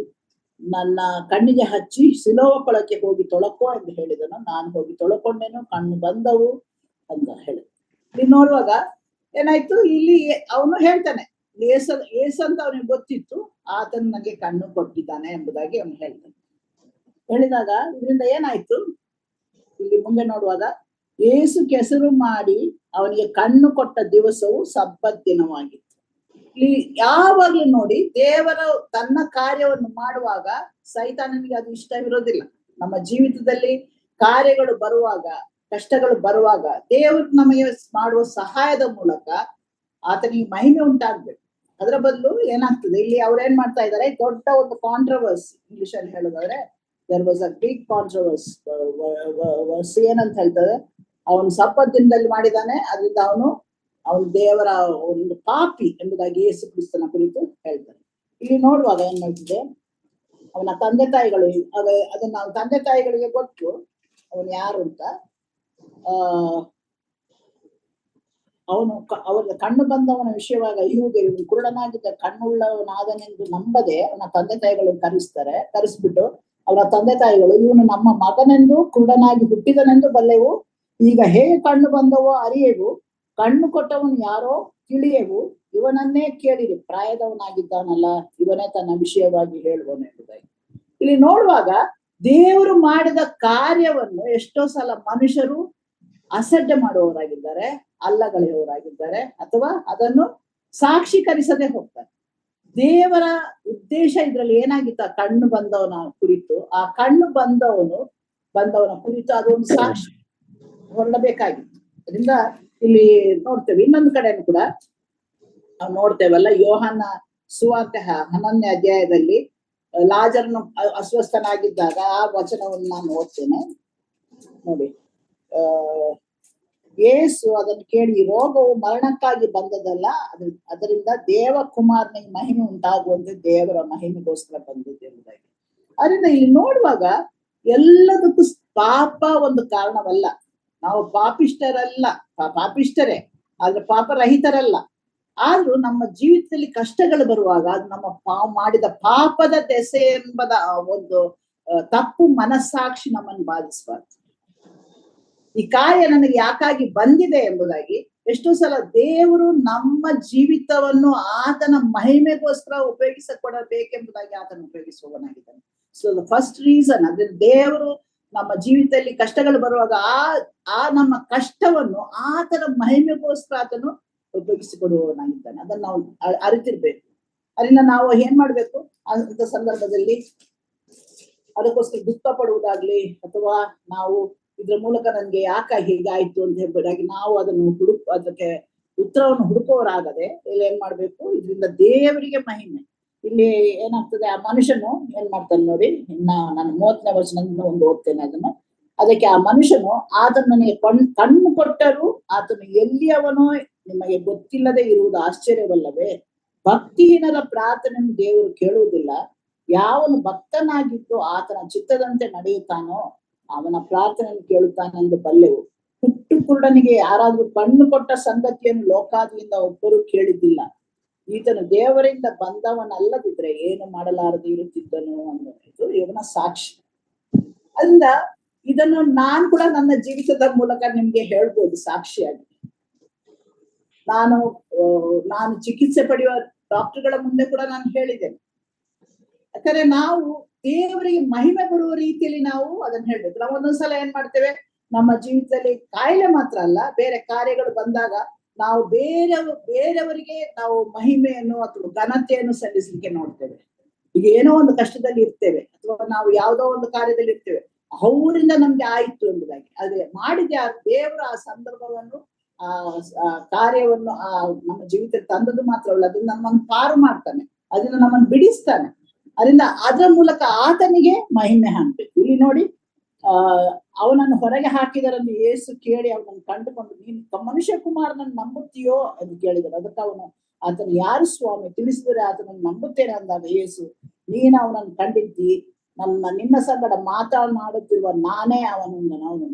ನನ್ನ ಕಣ್ಣಿಗೆ ಹಚ್ಚಿ ಸಿಲೋವ ಕೊಳಕ್ಕೆ ಹೋಗಿ ತೊಳಕೋ ಎಂದು ಹೇಳಿದನು. ನಾನು ಹೋಗಿ ತೊಳಕೊಂಡೇನು, ಕಣ್ಣು ಬಂದವು ಅಂತ ಹೇಳಿದ. ಇಲ್ಲಿ ನೋಡುವಾಗ ಏನಾಯ್ತು, ಇಲ್ಲಿ ಅವನು ಹೇಳ್ತಾನೆ, ಏಸು ಅಂತ ಅವನಿಗೆ ಗೊತ್ತಿತ್ತು, ಆತನು ನನಗೆ ಕಣ್ಣು ಕೊಟ್ಟಿದ್ದಾನೆ ಎಂಬುದಾಗಿ ಅವನು ಹೇಳ್ತಾನೆ. ಹೇಳಿದಾಗ ಇದರಿಂದ ಏನಾಯ್ತು, ಇಲ್ಲಿ ಮುಂದೆ ನೋಡುವಾಗ ಏಸು ಕೆಸರು ಮಾಡಿ ಅವನಿಗೆ ಕಣ್ಣು ಕೊಟ್ಟ ದಿವಸವು ಸಬ್ಬತ್ ದಿನವಾಗಿತ್ತು. ಇಲ್ಲಿ ಯಾವಾಗ್ಲೂ ನೋಡಿ, ದೇವರ ತನ್ನ ಕಾರ್ಯವನ್ನು ಮಾಡುವಾಗ ಸೈತಾನನಿಗೆ ಅದು ಇಷ್ಟವಿರೋದಿಲ್ಲ. ನಮ್ಮ ಜೀವಿತದಲ್ಲಿ ಕಾರ್ಯಗಳು ಬರುವಾಗ, ಕಷ್ಟಗಳು ಬರುವಾಗ ದೇವರು ನಮಗೆ ಮಾಡುವ ಸಹಾಯದ ಮೂಲಕ ಆತನಿಗೆ ಮಹಿಮೆ ಉಂಟಾಗ್ಬೇಕು. ಅದರ ಬದಲು ಏನಾಗ್ತದೆ, ಇಲ್ಲಿ ಅವ್ರು ಏನ್ ಮಾಡ್ತಾ ಇದ್ದಾರೆ, ದೊಡ್ಡ ಒಂದು ಕಾಂಟ್ರವರ್ಸಿ, ಇಂಗ್ಲಿಷ್ ಅಲ್ಲಿ ಹೇಳೋದಾದ್ರೆ there was a big controversy. ಏನಂತ ಹೇಳ್ತಾರೆ, ಅವನು ಸಬ್ಬತ್ ದಿನದಲ್ಲಿ ಮಾಡಿದಾನೆ, ಅದರಿಂದ ಅವನು ದೇವರ ಒಂದು ಪಾಪಿ ಎಂಬುದಾಗಿ ಯೇಸು ಕ್ರಿಸ್ತನ ಕುರಿತು ಹೇಳ್ತಾರೆ. ಇಲ್ಲಿ ನೋಡುವಾಗ ಏನ್ ಮಾಡ್ತಿದೆ, ಅವನ ತಂದೆ ತಾಯಿಗಳು ಅದನ್ನ ಅವನ ತಂದೆ ತಾಯಿಗಳಿಗೆ ಗೊತ್ತು ಅವನು ಯಾರು ಅಂತ. ಅವರಿಗೆ ಕಣ್ಣು ಬಂದವನ ವಿಷಯವಾಗ ಇವನು ಕುರುಡನಾಗಿದ್ದ ಕಣ್ಣುಳ್ಳವನಾದನೆಂದು ನಂಬದೆ ಅವನ ತಂದೆ ತಾಯಿಗಳನ್ನು ಕರೆಸ್ಬಿಟ್ಟು ಅವನ ತಂದೆ ತಾಯಿಗಳು, ಇವನು ನಮ್ಮ ಮಗನೆಂದು ಕುರುಡನಾಗಿ ಹುಟ್ಟಿದನೆಂದು ಬಲ್ಲೆವು, ಈಗ ಹೇಗೆ ಕಣ್ಣು ಬಂದವೋ ಅರಿಯೆವು, ಕಣ್ಣು ಕೊಟ್ಟವನು ಯಾರೋ ತಿಳಿಯೆವು, ಇವನನ್ನೇ ಕೇಳಿರಿ, ಪ್ರಾಯದವನಾಗಿದ್ದಾನಲ್ಲ, ಇವನೇ ತನ್ನ ವಿಷಯವಾಗಿ ಹೇಳುವನು ಎಂಬುದಾಗಿ. ಇಲ್ಲಿ ನೋಡುವಾಗ ದೇವರು ಮಾಡಿದ ಕಾರ್ಯವನ್ನು ಎಷ್ಟೋ ಸಲ ಮನುಷ್ಯರು ಅಸಡ್ಡೆ ಮಾಡುವವರಾಗಿದ್ದಾರೆ, ಅಲ್ಲಗಳೆಯವರಾಗಿದ್ದಾರೆ, ಅಥವಾ ಅದನ್ನು ಸಾಕ್ಷೀಕರಿಸದೆ ಹೋಗ್ತಾರೆ. ದೇವರ ಉದ್ದೇಶ ಇದ್ರಲ್ಲಿ ಏನಾಗಿತ್ತು, ಆ ಕಣ್ಣು ಬಂದವನ ಕುರಿತು, ಆ ಕಣ್ಣು ಬಂದವನ ಕುರಿತು ಅದೊಂದು ಸಾಕ್ಷಿ ಹೊರಡಬೇಕಾಗಿತ್ತು. ಅದರಿಂದ ಇಲ್ಲಿ ನೋಡ್ತೇವೆ, ಇನ್ನೊಂದು ಕಡೆನೂ ಕೂಡ ನಾವು ನೋಡ್ತೇವಲ್ಲ, ಯೋಹಾನ ಸುವಾರ್ತೆ 11ನೇ ಅಧ್ಯಾಯದಲ್ಲಿ ಲಾಜರನು ಅಸ್ವಸ್ಥನಾಗಿದ್ದಾಗ ಆ ವಚನವನ್ನು ನಾನು ಓದ್ತೇನೆ ನೋಡಿ. ಯೇಸು ಅದನ್ನು ಕೇಳಿ, ರೋಗವು ಮರಣಕ್ಕಾಗಿ ಬಂದದಲ್ಲ, ಅದರಿಂದ ದೇವಕುಮಾರನಿಗೆ ಮಹಿಮೆ ಉಂಟಾಗುವಂತೆ ದೇವರ ಮಹಿಮೆಗೋಸ್ಕರ ಬಂದದ್ದು ಎಂಬುದಾಗಿ. ಅದರಿಂದ ಇಲ್ಲಿ ನೋಡುವಾಗ ಎಲ್ಲದಕ್ಕೂ ಪಾಪ ಒಂದು ಕಾರಣವಲ್ಲ. ನಾವು ಪಾಪಿಷ್ಟರೇ, ಆದ್ರೆ ಪಾಪರಹಿತರಲ್ಲ. ಆದ್ರೂ ನಮ್ಮ ಜೀವಿತದಲ್ಲಿ ಕಷ್ಟಗಳು ಬರುವಾಗ ಅದು ನಮ್ಮ ಮಾಡಿದ ಪಾಪದ ದೆಸೆ ಎಂಬುದ ಒಂದು ತಪ್ಪು ಮನಸ್ಸಾಕ್ಷಿ ನಮ್ಮನ್ನು ಬಾಧಿಸಬಾರ್ದು. ಈ ಕಾರ್ಯ ನನಗೆ ಯಾಕಾಗಿ ಬಂದಿದೆ ಎಂಬುದಾಗಿ ಎಷ್ಟೋ ಸಲ ದೇವರು ನಮ್ಮ ಜೀವಿತವನ್ನು ಆತನ ಮಹಿಮೆಗೋಸ್ಕರ ಉಪಯೋಗಿಸಿಕೊಡಬೇಕೆಂಬುದಾಗಿ ಆತನ ಉಪಯೋಗಿಸುವವನಾಗಿದ್ದಾನೆ. ಸೊ ದ ಫಸ್ಟ್ ರೀಸನ್, ಅದ್ರ ದೇವರು ನಮ್ಮ ಜೀವಿತದಲ್ಲಿ ಕಷ್ಟಗಳು ಬರುವಾಗ ಆ ನಮ್ಮ ಕಷ್ಟವನ್ನು ಆತನ ಮಹಿಮೆಗೋಸ್ಕರ ಆತನು ಉಪಯೋಗಿಸಿಕೊಡುವವನಾಗಿದ್ದಾನೆ. ಅದನ್ನ ನಾವು ಅರಿತಿರ್ಬೇಕು. ಅದರಿಂದ ನಾವು ಏನ್ ಮಾಡ್ಬೇಕು, ಅಂತ ಸಂದರ್ಭದಲ್ಲಿ ಅದಕ್ಕೋಸ್ಕರ ದುಃಖ ಪಡುವುದಾಗ್ಲಿ, ಅಥವಾ ನಾವು ಇದ್ರ ಮೂಲಕ ನನ್ಗೆ ಯಾಕ ಹೀಗಾಯ್ತು ಅಂತ ಹೇಳ್ಬೋದಾಗಿ ನಾವು ಅದಕ್ಕೆ ಉತ್ತರವನ್ನು ಹುಡುಕೋರಾಗದೆ ಇಲ್ಲಿ ಏನ್ ಮಾಡ್ಬೇಕು, ಇದರಿಂದ ದೇವರಿಗೆ ಮಹಿಮೆ. ಇಲ್ಲಿ ಏನಾಗ್ತದೆ, ಆ ಮನುಷ್ಯನು ಏನ್ ಮಾಡ್ತಾನೆ ನೋಡಿ, ನಾನು 30ನೇ ವಚನದಿಂದ ಒಂದು ಓದ್ತೇನೆ ಅದನ್ನು. ಅದಕ್ಕೆ ಆ ಮನುಷ್ಯನು, ಆತನು ನನಗೆ ಕಣ್ಣು ಕೊಟ್ಟರು, ಆತನು ಎಲ್ಲಿಯವನೋ ನಿಮಗೆ ಗೊತ್ತಿಲ್ಲದೆ ಇರುವುದು ಆಶ್ಚರ್ಯವಲ್ಲವೇ? ಭಕ್ತಿಹೀನರ ಪ್ರಾರ್ಥನೆಯನ್ನು ದೇವರು ಕೇಳುವುದಿಲ್ಲ. ಯಾವನು ಭಕ್ತನಾಗಿದ್ದು ಆತನ ಚಿತ್ತದಂತೆ ನಡೆಯುತ್ತಾನೋ ಅವನ ಪ್ರಾರ್ಥನೆಯನ್ನು ಕೇಳುತ್ತಾನೆಂದು ಬಲ್ಲೆವು. ಹುಟ್ಟು ಕುರುಡನಿಗೆ ಯಾರಾದ್ರೂ ಕಣ್ಣು ಕೊಟ್ಟ ಸಂಗತಿಯನ್ನು ಲೋಕಾದಿಯಿಂದ ಒಬ್ಬರು ಕೇಳಿದ್ದಿಲ್ಲ. ಈತನು ದೇವರಿಂದ ಬಂದವನಲ್ಲದಿದ್ರೆ ಏನು ಮಾಡಲಾರದೆ ಇರುತ್ತಿದ್ದನು ಅನ್ನೋದು ಇವನ ಸಾಕ್ಷಿ. ಅದರಿಂದ ಇದನ್ನು ನಾನ್ ಕೂಡ ನನ್ನ ಜೀವಿತದ ಮೂಲಕ ನಿಮ್ಗೆ ಹೇಳ್ಬೋದು ಸಾಕ್ಷಿಯಾಗಿ. ನಾನು ಚಿಕಿತ್ಸೆ ಪಡೆಯುವ ಡಾಕ್ಟರ್ಗಳ ಮುಂದೆ ಕೂಡ ನಾನು ಹೇಳಿದ್ದೇನೆ. ಯಾಕಂದ್ರೆ ನಾವು ದೇವರಿಗೆ ಮಹಿಮೆ ಬರುವ ರೀತಿಯಲ್ಲಿ ನಾವು ಅದನ್ನ ಹೇಳ್ಬೇಕು. ನಾವು ಒಂದೊಂದ್ಸಲ ಏನ್ ಮಾಡ್ತೇವೆ, ನಮ್ಮ ಜೀವಿತದಲ್ಲಿ ಕಾಯಿಲೆ ಮಾತ್ರ ಅಲ್ಲ, ಬೇರೆ ಕಾರ್ಯಗಳು ಬಂದಾಗ ನಾವು ಬೇರೆಯವರಿಗೆ ನಾವು ಮಹಿಮೆಯನ್ನು ಅಥವಾ ಘನತೆಯನ್ನು ಸಲ್ಲಿಸಲಿಕ್ಕೆ ನೋಡ್ತೇವೆ. ಈಗ ಏನೋ ಒಂದು ಕಷ್ಟದಲ್ಲಿ ಇರ್ತೇವೆ, ಅಥವಾ ನಾವು ಯಾವುದೋ ಒಂದು ಕಾರ್ಯದಲ್ಲಿ ಇರ್ತೇವೆ, ಅವರಿಂದ ನಮ್ಗೆ ಆಯ್ತು ಎಂಬುದಾಗಿ. ಆದ್ರೆ ಮಾಡಿದ ದೇವರ ಆ ಸಂದರ್ಭವನ್ನು ಆ ಕಾರ್ಯವನ್ನು ನಮ್ಮ ಜೀವಿತಕ್ಕೆ ತಂದದ್ದು ಮಾತ್ರವಲ್ಲ, ಅದನ್ನ ನಮ್ಮನ್ನು ಪಾರು ಮಾಡ್ತಾನೆ, ಅದನ್ನ ನಮ್ಮನ್ನು ಬಿಡಿಸ್ತಾನೆ. ಅದರಿಂದ ಅದರ ಮೂಲಕ ಆತನಿಗೆ ಮಹಿಮೆ ಹಾಕ್ಬೇಕು. ಇಲ್ಲಿ ನೋಡಿ, ಅವನನ್ನು ಹೊರಗೆ ಹಾಕಿದರನ್ನು ಯೇಸು ಕೇಳಿ ಅವನನ್ನು ಕಂಡುಕೊಂಡು, ನೀನು ಮನುಷ್ಯ ಕುಮಾರನನ್ನು ನಂಬುತ್ತೀಯೋ ಅಂತ ಕೇಳಿದರು. ಅದಕ್ಕೆ ಆತನು ಯಾರು ಸ್ವಾಮಿ, ತಿಳಿಸಿದರೆ ಆತನನ್ನು ನಂಬುತ್ತೇನೆ ಅಂದಾಗ ಯೇಸು, ನೀನು ಅವನನ್ನು ಕಂಡಿದ್ದಿ, ನಿನ್ನ ಸಂಗಡ ಮಾತನಾಡುತ್ತಿರುವ ನಾನೇ ಅವನು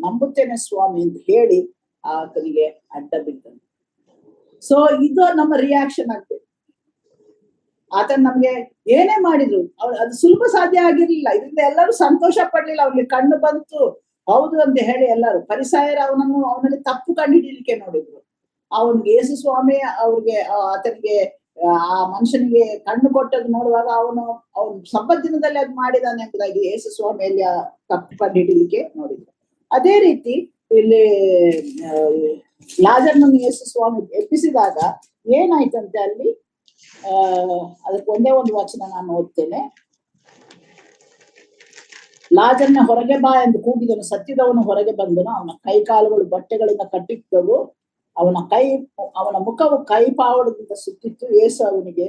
ನಂಬುತ್ತೇನೆ ಸ್ವಾಮಿ ಅಂತ ಹೇಳಿ ಆತನಿಗೆ ಅಡ್ಡ ಬಿದ್ದನು. ಸೊ ಇದು ನಮ್ಮ ರಿಯಾಕ್ಷನ್ ಆಗ್ತದೆ. ಆತನ ನಮ್ಗೆ ಏನೇ ಮಾಡಿದ್ರು ಅದು ಸುಲಭ ಸಾಧ್ಯ ಆಗಿರ್ಲಿಲ್ಲ. ಇದರಿಂದ ಎಲ್ಲರೂ ಸಂತೋಷ ಪಡ್ಲಿಲ್ಲ. ಅವ್ನಿಗೆ ಕಣ್ಣು ಬಂತು ಹೌದು ಅಂತ ಹೇಳಿ ಎಲ್ಲರೂ ಫರಿಸಾಯರು ಅವನಲ್ಲಿ ತಪ್ಪು ಕಂಡು ಹಿಡಿಲಿಕ್ಕೆ ನೋಡಿದ್ರು. ಅವನಿಗೆ ಯೇಸು ಸ್ವಾಮಿ ಆತನಿಗೆ ಆ ಮನುಷ್ಯನಿಗೆ ಕಣ್ಣು ಕೊಟ್ಟದ್ದು ನೋಡುವಾಗ ಅವನು ಸಬ್ಬತ್ ದಿನದಲ್ಲಿ ಅದು ಮಾಡಿದಾನೆ ಎಂಬುದಾಗಿ ಯೇಸು ಸ್ವಾಮಿಯಲ್ಲಿ ತಪ್ಪು ಕಂಡು ಹಿಡಿಲಿಕ್ಕೆ ನೋಡಿದ್ರು. ಅದೇ ರೀತಿ ಇಲ್ಲಿ ಲಾಜರನನ್ನು ಯೇಸು ಸ್ವಾಮಿ ಎಬ್ಬಿಸಿದಾಗ ಏನಾಯ್ತಂತೆ, ಅಲ್ಲಿ ಅದಕ್ಕೆ ಒಂದೇ ಒಂದು ವಚನ ನಾನು ಓದ್ತೇನೆ. ಲಾಜರನ ಹೊರಗೆ ಬಾ ಎಂದು ಕೂಗಿದನು. ಸತ್ತಿದವನು ಹೊರಗೆ ಬಂದನು. ಅವನ ಕೈ ಕಾಲುಗಳು ಬಟ್ಟೆಗಳಿಂದ ಕಟ್ಟಿದ್ದವು. ಅವನ ಮುಖವು ಕೈ ಪಾವಡದಿಂದ ಸುತ್ತಿತ್ತು. ಯೇಸು ಅವನಿಗೆ,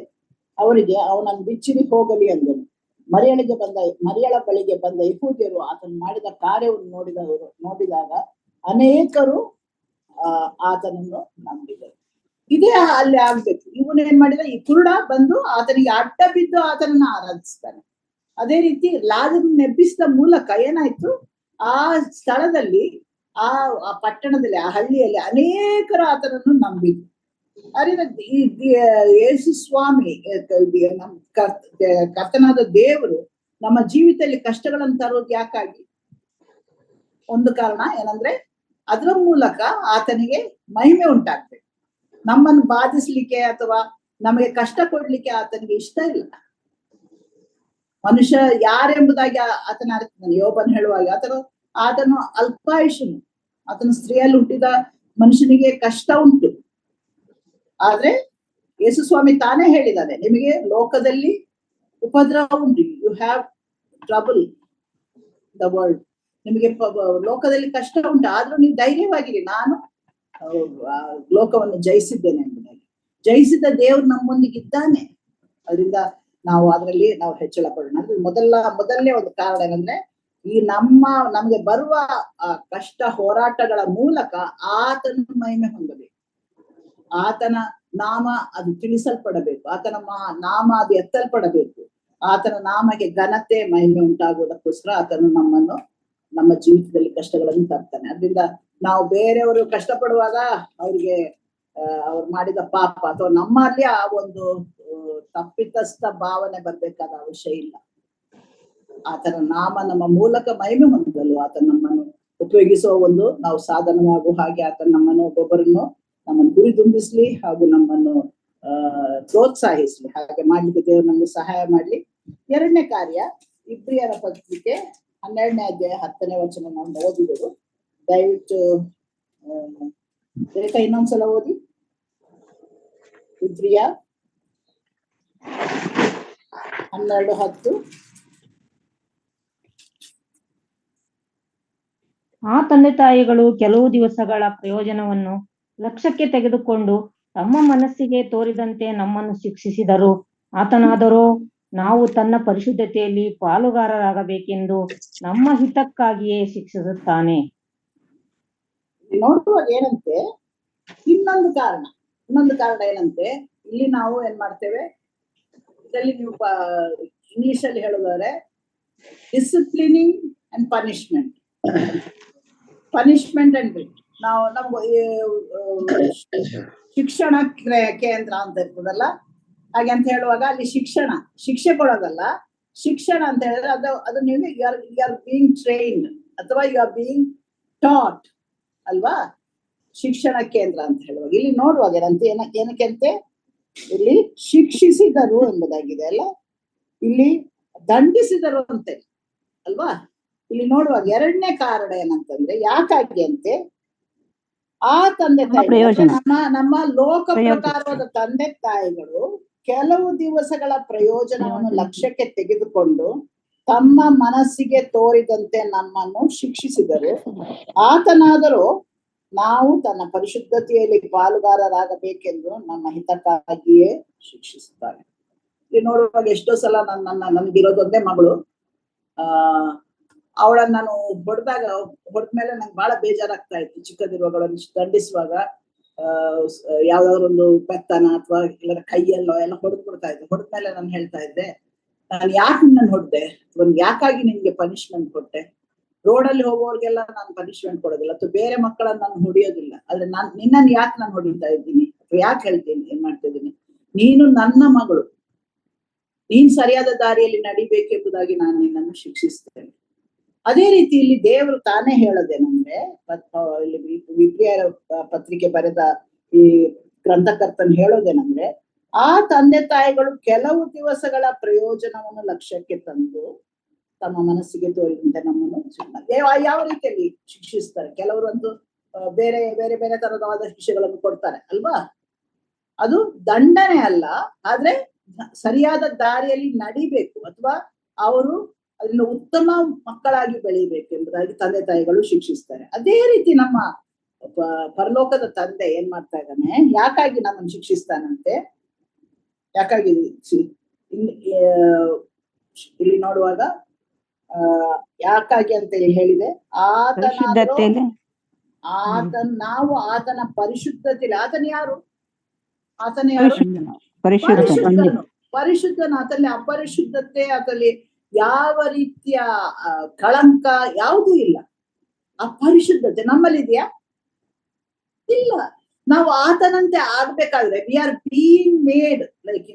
ಅವರಿಗೆ ಅವನನ್ನು ಬಿಚ್ಚಿರಿ ಹೋಗಲಿ ಅಂದನು. ಮರಿಯಳ ಬಳಿಗೆ ಬಂದ ಯೆಹೂದ್ಯರು ಆತನು ಮಾಡಿದ ಕಾರ್ಯವನ್ನು ನೋಡಿದಾಗ ಅನೇಕರು ಆತನನ್ನು ನಂಬಿದರು. ಇದೇ ಅಲ್ಲಿ ಆಗ್ಬೇಕು. ಇವನು ಏನ್ ಮಾಡಿದ, ಈ ಕುರುಡ ಬಂದು ಆತನಿಗೆ ಅಡ್ಡ ಬಿದ್ದು ಆತನನ್ನ ಆರಾಧಿಸ್ತಾನೆ. ಅದೇ ರೀತಿ ಲಾಜರನ್ನು ಎಬ್ಬಿಸಿದ ಮೂಲಕ ಏನಾಯ್ತು, ಆ ಸ್ಥಳದಲ್ಲಿ ಆ ಪಟ್ಟಣದಲ್ಲಿ ಆ ಹಳ್ಳಿಯಲ್ಲಿ ಅನೇಕರು ಆತನನ್ನು ನಂಬಿದ್ರು. ಅದರಿಂದ ಯೇಸು ಸ್ವಾಮಿ ನಮ್ಮ ಕರ್ತನಾದ ದೇವರು ನಮ್ಮ ಜೀವಿತದಲ್ಲಿ ಕಷ್ಟಗಳನ್ನು ತರೋದು ಯಾಕಾಗಿ? ಒಂದು ಕಾರಣ ಏನಂದ್ರೆ ಅದರ ಮೂಲಕ ಆತನಿಗೆ ಮಹಿಮೆ ಉಂಟಾಗ್ಬೇಕು. ನಮ್ಮನ್ನು ಬಾಧಿಸ್ಲಿಕ್ಕೆ ಅಥವಾ ನಮಗೆ ಕಷ್ಟ ಕೊಡ್ಲಿಕ್ಕೆ ಆತನಿಗೆ ಇಷ್ಟ ಇಲ್ಲ. ಮನುಷ್ಯ ಯಾರೆಂಬುದಾಗಿ ಆತನ ಅರಿತಾನೆ. ಯೋಬನ್ ಹೇಳುವಾಗ ಆತನು ಅಲ್ಪಾಯುಷನು, ಆತನ ಸ್ತ್ರೀಯಲ್ಲಿ ಹುಟ್ಟಿದ ಮನುಷ್ಯನಿಗೆ ಕಷ್ಟ ಉಂಟು. ಆದ್ರೆ ಯೇಸು ಸ್ವಾಮಿ ತಾನೇ ಹೇಳಿದ್ದಾನೆ, ನಿಮಗೆ ಲೋಕದಲ್ಲಿ ಉಪದ್ರವ ಉಂಟು, you have trouble the world, ನಿಮಗೆ ಲೋಕದಲ್ಲಿ ಕಷ್ಟ ಉಂಟು, ಆದ್ರೂ ನೀವು ಧೈರ್ಯವಾಗಿರಿ, ನಾನು ಲೋಕವನ್ನು ಜಯಿಸಿದ್ದೇನೆ ಎಂಬುದಾಗಿ. ಜಯಿಸಿದ ದೇವ್ರು ನಮ್ಮೊಂದಿಗೆ ಇದ್ದಾನೆ. ಅದರಿಂದ ನಾವು ಅದರಲ್ಲಿ ನಾವು ಹೆಚ್ಚಳ ಪಡೋಣ. ಅಂದ್ರೆ ಮೊದಲನೇ ಒಂದು ಕಾರಣ ಏನಂದ್ರೆ, ಈ ನಮ್ಗೆ ಬರುವ ಕಷ್ಟ ಹೋರಾಟಗಳ ಮೂಲಕ ಆತನ ಮಹಿಮೆ ಹೊಂದಬೇಕು, ಆತನ ನಾಮ ಅದು ತಿಳಿಸಲ್ಪಡಬೇಕು, ಆತನ ನಾಮ ಅದು ಎತ್ತಲ್ಪಡಬೇಕು, ಆತನ ನಾಮಗೆ ಘನತೆ ಮಹಿಮೆ ಉಂಟಾಗುವುದಕ್ಕೋಸ್ಕರ ಆತನು ನಮ್ಮ ಜೀವಿತದಲ್ಲಿ ಕಷ್ಟಗಳನ್ನು ತರ್ತಾನೆ. ಅದರಿಂದ ನಾವು ಬೇರೆಯವರು ಕಷ್ಟಪಡುವಾಗ ಅವ್ರಿಗೆ ಅವ್ರು ಮಾಡಿದ ಪಾಪ ಅಥವಾ ನಮ್ಮಲ್ಲಿ ಆ ಒಂದು ತಪ್ಪಿತಸ್ಥ ಭಾವನೆ ಬರ್ಬೇಕಾದ ಅವಶ್ಯ ಇಲ್ಲ. ಆತನ ನಾಮ ನಮ್ಮ ಮೂಲಕ ಮಹಿಮೆ ಹೊಂದಲು ಆತನ ನಮ್ಮನ್ನು ಉಪಯೋಗಿಸುವ ನಾವು ಸಾಧನವಾಗುವ ಹಾಗೆ ಆತನ ಒಬ್ಬೊಬ್ಬರನ್ನು ನಮ್ಮನ್ನು ಗುರಿದುಂಬಿಸ್ಲಿ ಹಾಗೂ ನಮ್ಮನ್ನು ಪ್ರೋತ್ಸಾಹಿಸ್ಲಿ. ಹಾಗೆ ಮಾಡ್ಲಿಕ್ಕೆ ದೇವರು ನಮ್ಗೆ ಸಹಾಯ ಮಾಡ್ಲಿ. ಎರಡನೇ ಕಾರ್ಯ, ಇಬ್ರಿಯರ ಪತ್ರಿಕೆ 12ನೇ ಅಧ್ಯಾಯ 10ನೇ ವಚನ ನಾವು ಓದಿದೆವು. ದಯವಿಟ್ಟು ರೇಖಾ ಇನ್ನೊಂದ್ಸಲ ಓದಿ. ಇಬ್ರಿಯ 12:10. ಆ ತಂದೆ ತಾಯಿಗಳು ಕೆಲವು ದಿವಸಗಳ ಪ್ರಯೋಜನವನ್ನು ಲಕ್ಷ್ಯಕ್ಕೆ ತೆಗೆದುಕೊಂಡು ತಮ್ಮ ಮನಸ್ಸಿಗೆ ತೋರಿದಂತೆ ನಮ್ಮನ್ನು ಶಿಕ್ಷಿಸಿದರು. ಆತನಾದರೋ ನಾವು ತನ್ನ ಪರಿಶುದ್ಧತೆಯಲ್ಲಿ ಪಾಲುಗಾರರಾಗಬೇಕೆಂದು ನಮ್ಮ ಹಿತಕ್ಕಾಗಿಯೇ ಶಿಕ್ಷಿಸುತ್ತಾನೆ. ನೋಡುವಾಗ ಏನಂತೆ, ಇನ್ನೊಂದು ಕಾರಣ ಏನಂತೆ, ಇಲ್ಲಿ ನಾವು ಏನ್ ಮಾಡ್ತೇವೆ, ಇದರಲ್ಲಿ ನೀವು ಇಂಗ್ಲಿಷ್ ಅಲ್ಲಿ ಹೇಳೋದಾದ್ರೆ ಡಿಸಿಪ್ಲಿನಿಂಗ್ ಅಂಡ್ ಪನಿಷ್ಮೆಂಟ್ ಅಂಡ್ ನಾವು ನಮ್ಗೆ ಶಿಕ್ಷಣ ಕೇಂದ್ರ ಅಂತ ಇರ್ತದಲ್ಲ, ಹಾಗೆ ಅಂತ ಹೇಳುವಾಗ ಅಲ್ಲಿ ಶಿಕ್ಷೆ ಕೊಡೋದಲ್ಲ, ಶಿಕ್ಷಣ ಅಂತ ಹೇಳಿದ್ರೆ ಅದು ನೀವು ಯು ಆರ್ ಬೀಯಿಂಗ್ ಟ್ರೈನ್ಡ್ ಅಥವಾ ಯು ಆರ್ ಬೀಯಿಂಗ್ ಟಾಟ್ ಅಲ್ವಾ. ಶಿಕ್ಷಣ ಕೇಂದ್ರ ಅಂತ ಹೇಳುವಾಗ ಇಲ್ಲಿ ನೋಡುವಾಗ ಏನಕ್ಕೆ ಇಲ್ಲಿ ಶಿಕ್ಷಿಸಿದರು ಎಂಬುದಾಗಿದೆ ಅಲ್ಲ, ಇಲ್ಲಿ ದಂಡಿಸಿದರು ಅಂತೆ ಅಲ್ವಾ. ಇಲ್ಲಿ ನೋಡುವಾಗ ಎರಡನೇ ಕಾರಣ ಏನಂತಂದ್ರೆ, ಯಾಕಾಗಿ ಅಂತೆ, ಆ ತಂದೆ ತಾಯಿ ನಮ್ಮ ಲೋಕ ಪ್ರಕಾರವಾದ ತಂದೆ ತಾಯಿಗಳು ಕೆಲವು ದಿವಸಗಳ ಪ್ರಯೋಜನವನ್ನು ಲಕ್ಷ್ಯಕ್ಕೆ ತೆಗೆದುಕೊಂಡು ತಮ್ಮ ಮನಸ್ಸಿಗೆ ತೋರಿದಂತೆ ನಮ್ಮನ್ನು ಶಿಕ್ಷಿಸಿದರು. ಆತನಾದರೂ ನಾವು ತನ್ನ ಪರಿಶುದ್ಧತೆಯಲ್ಲಿ ಪಾಲುಗಾರರಾಗಬೇಕೆಂದು ನಮ್ಮ ಹಿತಕ್ಕಾಗಿಯೇ ಶಿಕ್ಷಿಸುತ್ತಾರೆ. ಇಲ್ಲಿ ನೋಡುವಾಗ ಎಷ್ಟೋ ಸಲ ನನ್ಗಿರೋದೊಂದೇ ಮಗಳು, ಅವಳನ್ನ ನಾನು ಹೊಡೆದ್ಮೇಲೆ ನಂಗೆ ಬಹಳ ಬೇಜಾರಾಗ್ತಾ ಇತ್ತು. ಚಿಕ್ಕದಿರುವಾಗಳನ್ನು ದಂಡಿಸುವಾಗ ಯಾವ್ದಾದ್ರು ಒಂದು ಬೆತ್ತನ ಅಥವಾ ಎಲ್ಲರ ಕೈಯಲ್ಲೋ ಎಲ್ಲ ಹೊಡೆದ್ಬಿಡ್ತಾ ಇದ್ದೆ. ಹೊಡೆದ್ಮೇಲೆ ನಾನು ಹೇಳ್ತಾ ಇದ್ದೆ, ನಾನು ಯಾಕೆ ನಿನ್ನನ್ನು ಹೊಡೆದೆ, ಯಾಕಾಗಿ ನಿನ್ಗೆ ಪನಿಷ್ಮೆಂಟ್ ಕೊಟ್ಟೆ? ರೋಡಲ್ಲಿ ಹೋಗೋರ್ಗೆಲ್ಲ ನಾನು ಪನಿಷ್ಮೆಂಟ್ ಕೊಡೋದಿಲ್ಲ ಅಥವಾ ಬೇರೆ ಮಕ್ಕಳನ್ನ ನಾನು ಹೊಡಿಯೋದಿಲ್ಲ, ಆದ್ರೆ ನಿನ್ನನ್ನು ಯಾಕೆ ನಾನು ಹೊಡಿತಾ ಇದ್ದೀನಿ ಅಥವಾ ಯಾಕೆ ಹೇಳ್ತೀನಿ, ಏನ್ ಮಾಡ್ತಾ ಇದ್ದೀನಿ, ನೀನು ನನ್ನ ಮಗಳು, ನೀನ್ ಸರಿಯಾದ ದಾರಿಯಲ್ಲಿ ನಡಿಬೇಕೆಂಬುದಾಗಿ ನಾನು ನಿನ್ನನ್ನು ಶಿಕ್ಷಿಸ್ತೇನೆ. ಅದೇ ರೀತಿ ಇಲ್ಲಿ ದೇವರು ತಾನೇ ಹೇಳೋದೇನಂದ್ರೆ, ಇಲ್ಲಿ ಇಬ್ರಿಯರ ಪತ್ರಿಕೆ ಬರೆದ ಈ ಗ್ರಂಥಕರ್ತನ್ ಹೇಳೋದೇನಂದ್ರೆ, ಆ ತಂದೆ ತಾಯಿಗಳು ಕೆಲವು ದಿವಸಗಳ ಪ್ರಯೋಜನವನ್ನು ಲಕ್ಷ್ಯಕ್ಕೆ ತಂದು ತಮ್ಮ ಮನಸ್ಸಿಗೆ ತೋರಿದಂತೆ ನಮ್ಮನ್ನು ಯಾವ ರೀತಿಯಲ್ಲಿ ಶಿಕ್ಷಿಸ್ತಾರೆ. ಕೆಲವರು ಅಂತೂ ಬೇರೆ ಬೇರೆ ಬೇರೆ ತರವಾದ ಶಿಕ್ಷೆಗಳನ್ನು ಕೊಡ್ತಾರೆ ಅಲ್ವಾ. ಅದು ದಂಡನೆ ಅಲ್ಲ, ಆದ್ರೆ ಸರಿಯಾದ ದಾರಿಯಲ್ಲಿ ನಡಿಬೇಕು ಅಥವಾ ಅವರು ಅದನ್ನು ಉತ್ತಮ ಮಕ್ಕಳಾಗಿ ಬೆಳಿಬೇಕು ಎಂಬುದಾಗಿ ತಂದೆ ತಾಯಿಗಳು ಶಿಕ್ಷಿಸ್ತಾರೆ. ಅದೇ ರೀತಿ ನಮ್ಮ ಪರಲೋಕದ ತಂದೆ ಏನ್ ಮಾಡ್ತಾ ಇದ್ದಾನೆ, ಯಾಕಾಗಿ ನಮ್ಮನ್ನು ಶಿಕ್ಷಿಸ್ತಾನಂತೆ, ಯಾಕಾಗಿ ಇಲ್ಲಿ ನೋಡುವಾಗ ಯಾಕಾಗಿ ಅಂತ ಹೇಳಿದೆ, ಆತನಾದರೂ ಪರಿಶುದ್ಧತೆಯಲ್ಲಿ ನಾವು ಆತನ ಪರಿಶುದ್ಧತೆಯಲ್ಲಿ, ಆತನ ಯಾರು? ಆತನ ಯಾರು? ಪರಿಶುದ್ಧನು. ಪರಿಶುದ್ಧನ. ಆತಲ್ಲಿ ಅಪರಿಶುದ್ಧತೆ, ಆತಲ್ಲಿ ಯಾವ ರೀತಿಯ ಕಳಂಕ ಯಾವುದೂ ಇಲ್ಲ. ಅಪರಿಶುದ್ಧತೆ ನಮ್ಮಲ್ಲಿ ಇದೆಯಾ? ಇಲ್ಲ. ನಾವು ಆತನಂತೆ ಆಗ್ಬೇಕಾದ್ರೆ we are being made like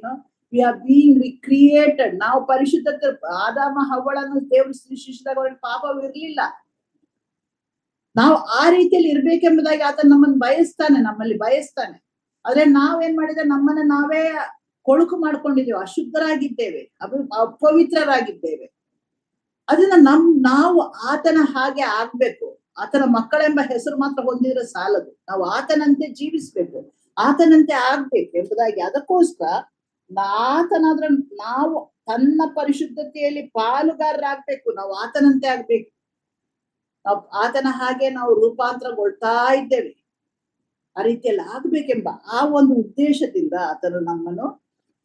we are being recreated. ನಾವು ಪರಿಶುದ್ಧತೆ, ಆದಾಮ ಹವ್ವಳನ್ನು ದೇವರು ಸೃಷ್ಟಿಸಿದಾಗ ಅವರಿಗೆ ಪಾಪವಿರ್ಲಿಲ್ಲ. ನಾವು ಆ ರೀತಿಯಲ್ಲಿ ಇರ್ಬೇಕೆಂಬುದಾಗಿ ಆತ ನಮ್ಮನ್ನು ಬಯಸ್ತಾನೆ, ನಮ್ಮಲ್ಲಿ ಬಯಸ್ತಾನೆ. ಆದ್ರೆ ನಾವೇನ್ ಮಾಡಿದ್ರೆ ನಮ್ಮನ್ನ ನಾವೇ ಕೊಳುಕು ಮಾಡ್ಕೊಂಡಿದ್ದೇವೆ, ಅಶುದ್ಧರಾಗಿದ್ದೇವೆ, ಅಪವಿತ್ರರಾಗಿದ್ದೇವೆ. ಅದನ್ನ ನಾವು ಆತನ ಹಾಗೆ ಆಗ್ಬೇಕು. ಆತನ ಮಕ್ಕಳೆಂಬ ಹೆಸರು ಮಾತ್ರ ಹೊಂದಿದ್ರೆ ಸಾಲದು, ನಾವು ಆತನಂತೆ ಜೀವಿಸ್ಬೇಕು, ಆತನಂತೆ ಆಗ್ಬೇಕು ಎಂಬುದಾಗಿ. ಅದಕ್ಕೋಸ್ಕರ ಆತನಾದ್ರ ನಾವು ತನ್ನ ಪರಿಶುದ್ಧತೆಯಲ್ಲಿ ಪಾಲುಗಾರರಾಗ್ಬೇಕು, ನಾವು ಆತನಂತೆ ಆಗ್ಬೇಕು. ನಾವು ಆತನ ಹಾಗೆ ನಾವು ರೂಪಾಂತರಗೊಳ್ತಾ ಇದ್ದೇವೆ, ಆ ರೀತಿಯಲ್ಲಿ ಆಗ್ಬೇಕೆಂಬ ಆ ಒಂದು ಉದ್ದೇಶದಿಂದ ಆತನು ನಮ್ಮನ್ನು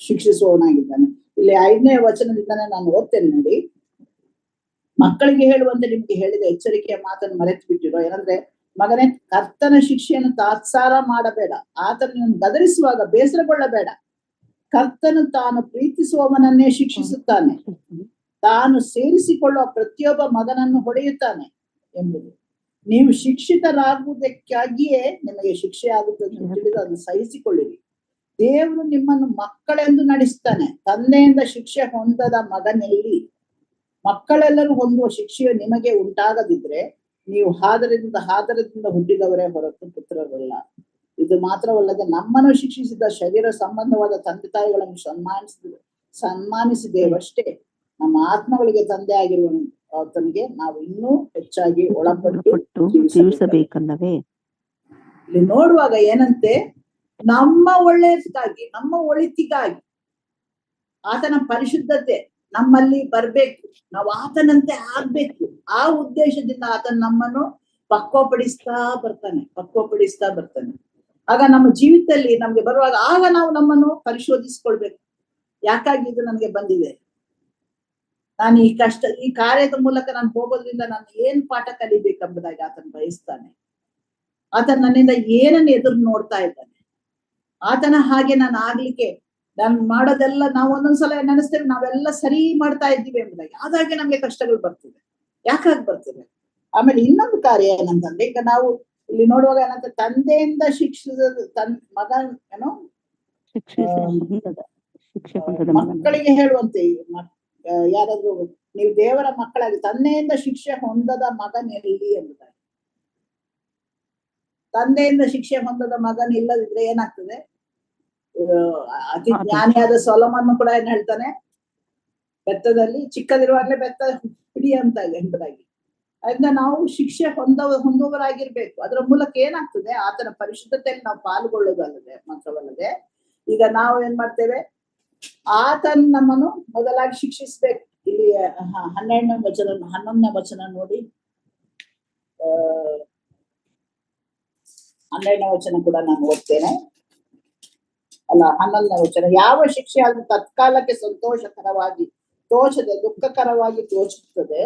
ಶಿಕ್ಷಿಸುವವನಾಗಿದ್ದಾನೆ. ಇಲ್ಲಿ 5ನೇ ವಚನದಿಂದಾನೇ ನಾನು ಓದ್ತೇನೆ ನೋಡಿ. ಮಕ್ಕಳಿಗೆ ಹೇಳುವಂತೆ ನಿಮ್ಗೆ ಹೇಳಿದ ಎಚ್ಚರಿಕೆಯ ಮಾತನ್ನು ಮರೆತು ಬಿಟ್ಟಿರೋ. ಏನಂದ್ರೆ, ಮಗನೇ, ಕರ್ತನ ಶಿಕ್ಷೆಯನ್ನು ತಾತ್ಸಾರ ಮಾಡಬೇಡ, ಆತನನ್ನು ಗದರಿಸುವಾಗ ಬೇಸರಗೊಳ್ಳಬೇಡ. ಕರ್ತನು ತಾನು ಪ್ರೀತಿಸುವವನನ್ನೇ ಶಿಕ್ಷಿಸುತ್ತಾನೆ, ತಾನು ಸೇರಿಸಿಕೊಳ್ಳುವ ಪ್ರತಿಯೊಬ್ಬ ಮಗನನ್ನು ಹೊಡೆಯುತ್ತಾನೆ ಎಂಬುದು. ನೀವು ಶಿಕ್ಷಿತರಾಗುವುದಕ್ಕಾಗಿಯೇ ನಿಮಗೆ ಶಿಕ್ಷೆ ಆಗುತ್ತದೆ ಎಂದು ತಿಳಿದು ಅದನ್ನು ಸಹಿಸಿಕೊಳ್ಳಿರಿ. ದೇವರು ನಿಮ್ಮನ್ನು ಮಕ್ಕಳೆಂದು ನಡೆಸ್ತಾನೆ. ತಂದೆಯಿಂದ ಶಿಕ್ಷೆ ಹೊಂದದ ಮಗನೆಲ್ಲಿ? ಮಕ್ಕಳೆಲ್ಲರೂ ಹೊಂದುವ ಶಿಕ್ಷೆಯು ನಿಮಗೆ ಉಂಟಾಗದಿದ್ರೆ ನೀವು ಹಾದರದಿಂದ ಹುಟ್ಟಿದವರೇ ಹೊರತು ಪುತ್ರರಲ್ಲ. ಇದು ಮಾತ್ರವಲ್ಲದೆ ನಮ್ಮನ್ನು ಶಿಕ್ಷಿಸಿದ ಶರೀರ ಸಂಬಂಧವಾದ ತಂದೆ ತಾಯಿಗಳನ್ನು ಸನ್ಮಾನಿಸಿದ್ದೇವಷ್ಟೇ. ನಮ್ಮ ಆತ್ಮಗಳಿಗೆ ತಂದೆ ಆಗಿರುವ ಆತನಿಗೆ ನಾವು ಇನ್ನೂ ಹೆಚ್ಚಾಗಿ ಒಳಪಟ್ಟು ಜೀವಿಸಬೇಕಲ್ಲವೇ? ಇಲ್ಲಿ ನೋಡುವಾಗ ಏನಂತೆ, ನಮ್ಮ ಒಳ್ಳೆಯದಕ್ಕಾಗಿ, ನಮ್ಮ ಒಳಿತಿಗಾಗಿ ಆತನ ಪರಿಶುದ್ಧತೆ ನಮ್ಮಲ್ಲಿ ಬರ್ಬೇಕು, ನಾವು ಆತನಂತೆ ಆಗ್ಬೇಕು. ಆ ಉದ್ದೇಶದಿಂದ ಆತನ ನಮ್ಮನ್ನು ಪಕ್ವಪಡಿಸ್ತಾ ಬರ್ತಾನೆ. ಆಗ ನಮ್ಮ ಜೀವಿತದಲ್ಲಿ ನಮ್ಗೆ ಬರುವಾಗ ಆಗ ನಾವು ನಮ್ಮನ್ನು ಪರಿಶೋಧಿಸ್ಕೊಳ್ಬೇಕು. ಯಾಕಾಗಿ ಇದು ನನಗೆ ಬಂದಿದೆ, ನಾನು ಈ ಕಾರ್ಯದ ಮೂಲಕ ನಾನು ಹೋಗೋದ್ರಿಂದ ನಾನು ಏನ್ ಪಾಠ ಕಲಿಬೇಕೆಂಬುದಾಗಿ ಆತನ ಬಯಸ್ತಾನೆ. ಆತನ ನನ್ನಿಂದ ಏನನ್ನು ಎದುರು ನೋಡ್ತಾ ಇದ್ದಾನೆ. ಆತನ ಹಾಗೆ ನಾನು ಆಗ್ಲಿಕ್ಕೆ ನಾನು ಮಾಡೋದೆಲ್ಲ, ನಾವು ಒಂದೊಂದ್ಸಲ ನೆನೆಸ್ತೇವೆ ನಾವೆಲ್ಲ ಸರಿ ಮಾಡ್ತಾ ಇದ್ದೀವಿ ಎಂಬುದಾಗಿ. ಆದಾಗೆ ನಮ್ಗೆ ಕಷ್ಟಗಳು ಬರ್ತದೆ. ಯಾಕಾಗಿ ಬರ್ತದೆ? ಆಮೇಲೆ ಇನ್ನೊಂದು ಕಾರ್ಯ ಏನಂತಂದ್ರೆ, ಈಗ ನಾವು ಇಲ್ಲಿ ನೋಡುವಾಗ ಏನಂತ, ತಂದೆಯಿಂದ ಶಿಕ್ಷಿಸಿದ ಮಗ ಏನೋ ಮಕ್ಕಳಿಗೆ ಹೇಳುವಂತೆ, ಯಾರಾದ್ರೂ ನೀವು ದೇವರ ಮಕ್ಕಳಾಗಿ ತಂದೆಯಿಂದ ಶಿಕ್ಷೆ ಹೊಂದದ ಮಗನೆಲ್ಲಿ ಎಂಬುದಾಗಿ. ತಂದೆಯಿಂದ ಶಿಕ್ಷೆ ಹೊಂದದ ಮಗನ್ ಇಲ್ಲದಿದ್ರೆ ಏನಾಗ್ತದೆ? ಅತಿ ಜ್ಞಾನಿಯಾದ ಸೊಲೊಮನ್ ಕೂಡ ಏನ್ ಹೇಳ್ತಾನೆ, ಬೆತ್ತದಲ್ಲಿ ಚಿಕ್ಕದಿರುವಾಗ್ಲೇ ಬೆತ್ತ ಹಿಡಿ ಅಂತ ಎಂಬುದಾಗಿ. ಅದನ್ನ ನಾವು ಶಿಕ್ಷೆ ಹೊಂದುವವರಾಗಿರ್ಬೇಕು. ಅದರ ಮೂಲಕ ಏನಾಗ್ತದೆ, ಆತನ ಪರಿಶುದ್ಧತೆಯಲ್ಲಿ ನಾವು ಪಾಲ್ಗೊಳ್ಳೋದಲ್ಲದೆ ಮಾತ್ರವಲ್ಲದೆ, ಈಗ ನಾವು ಏನ್ ಮಾಡ್ತೇವೆ, ಆತನ ನಮ್ಮನ್ನು ಮೊದಲಾಗಿ ಶಿಕ್ಷಿಸ್ಬೇಕು. ಇಲ್ಲಿ 11ನೇ ವಚನ ನೋಡಿ. 12ನೇ ವಚನ ಕೂಡ ನಾನು ಓದ್ತೇನೆ. 11ನೇ ವಚನ. ಯಾವ ಶಿಕ್ಷೆ ಆದ್ರೂ ತತ್ಕಾಲಕ್ಕೆ ಸಂತೋಷಕರವಾಗಿ ತೋಚದೆ ದುಃಖಕರವಾಗಿ ತೋಚುತ್ತದೆ,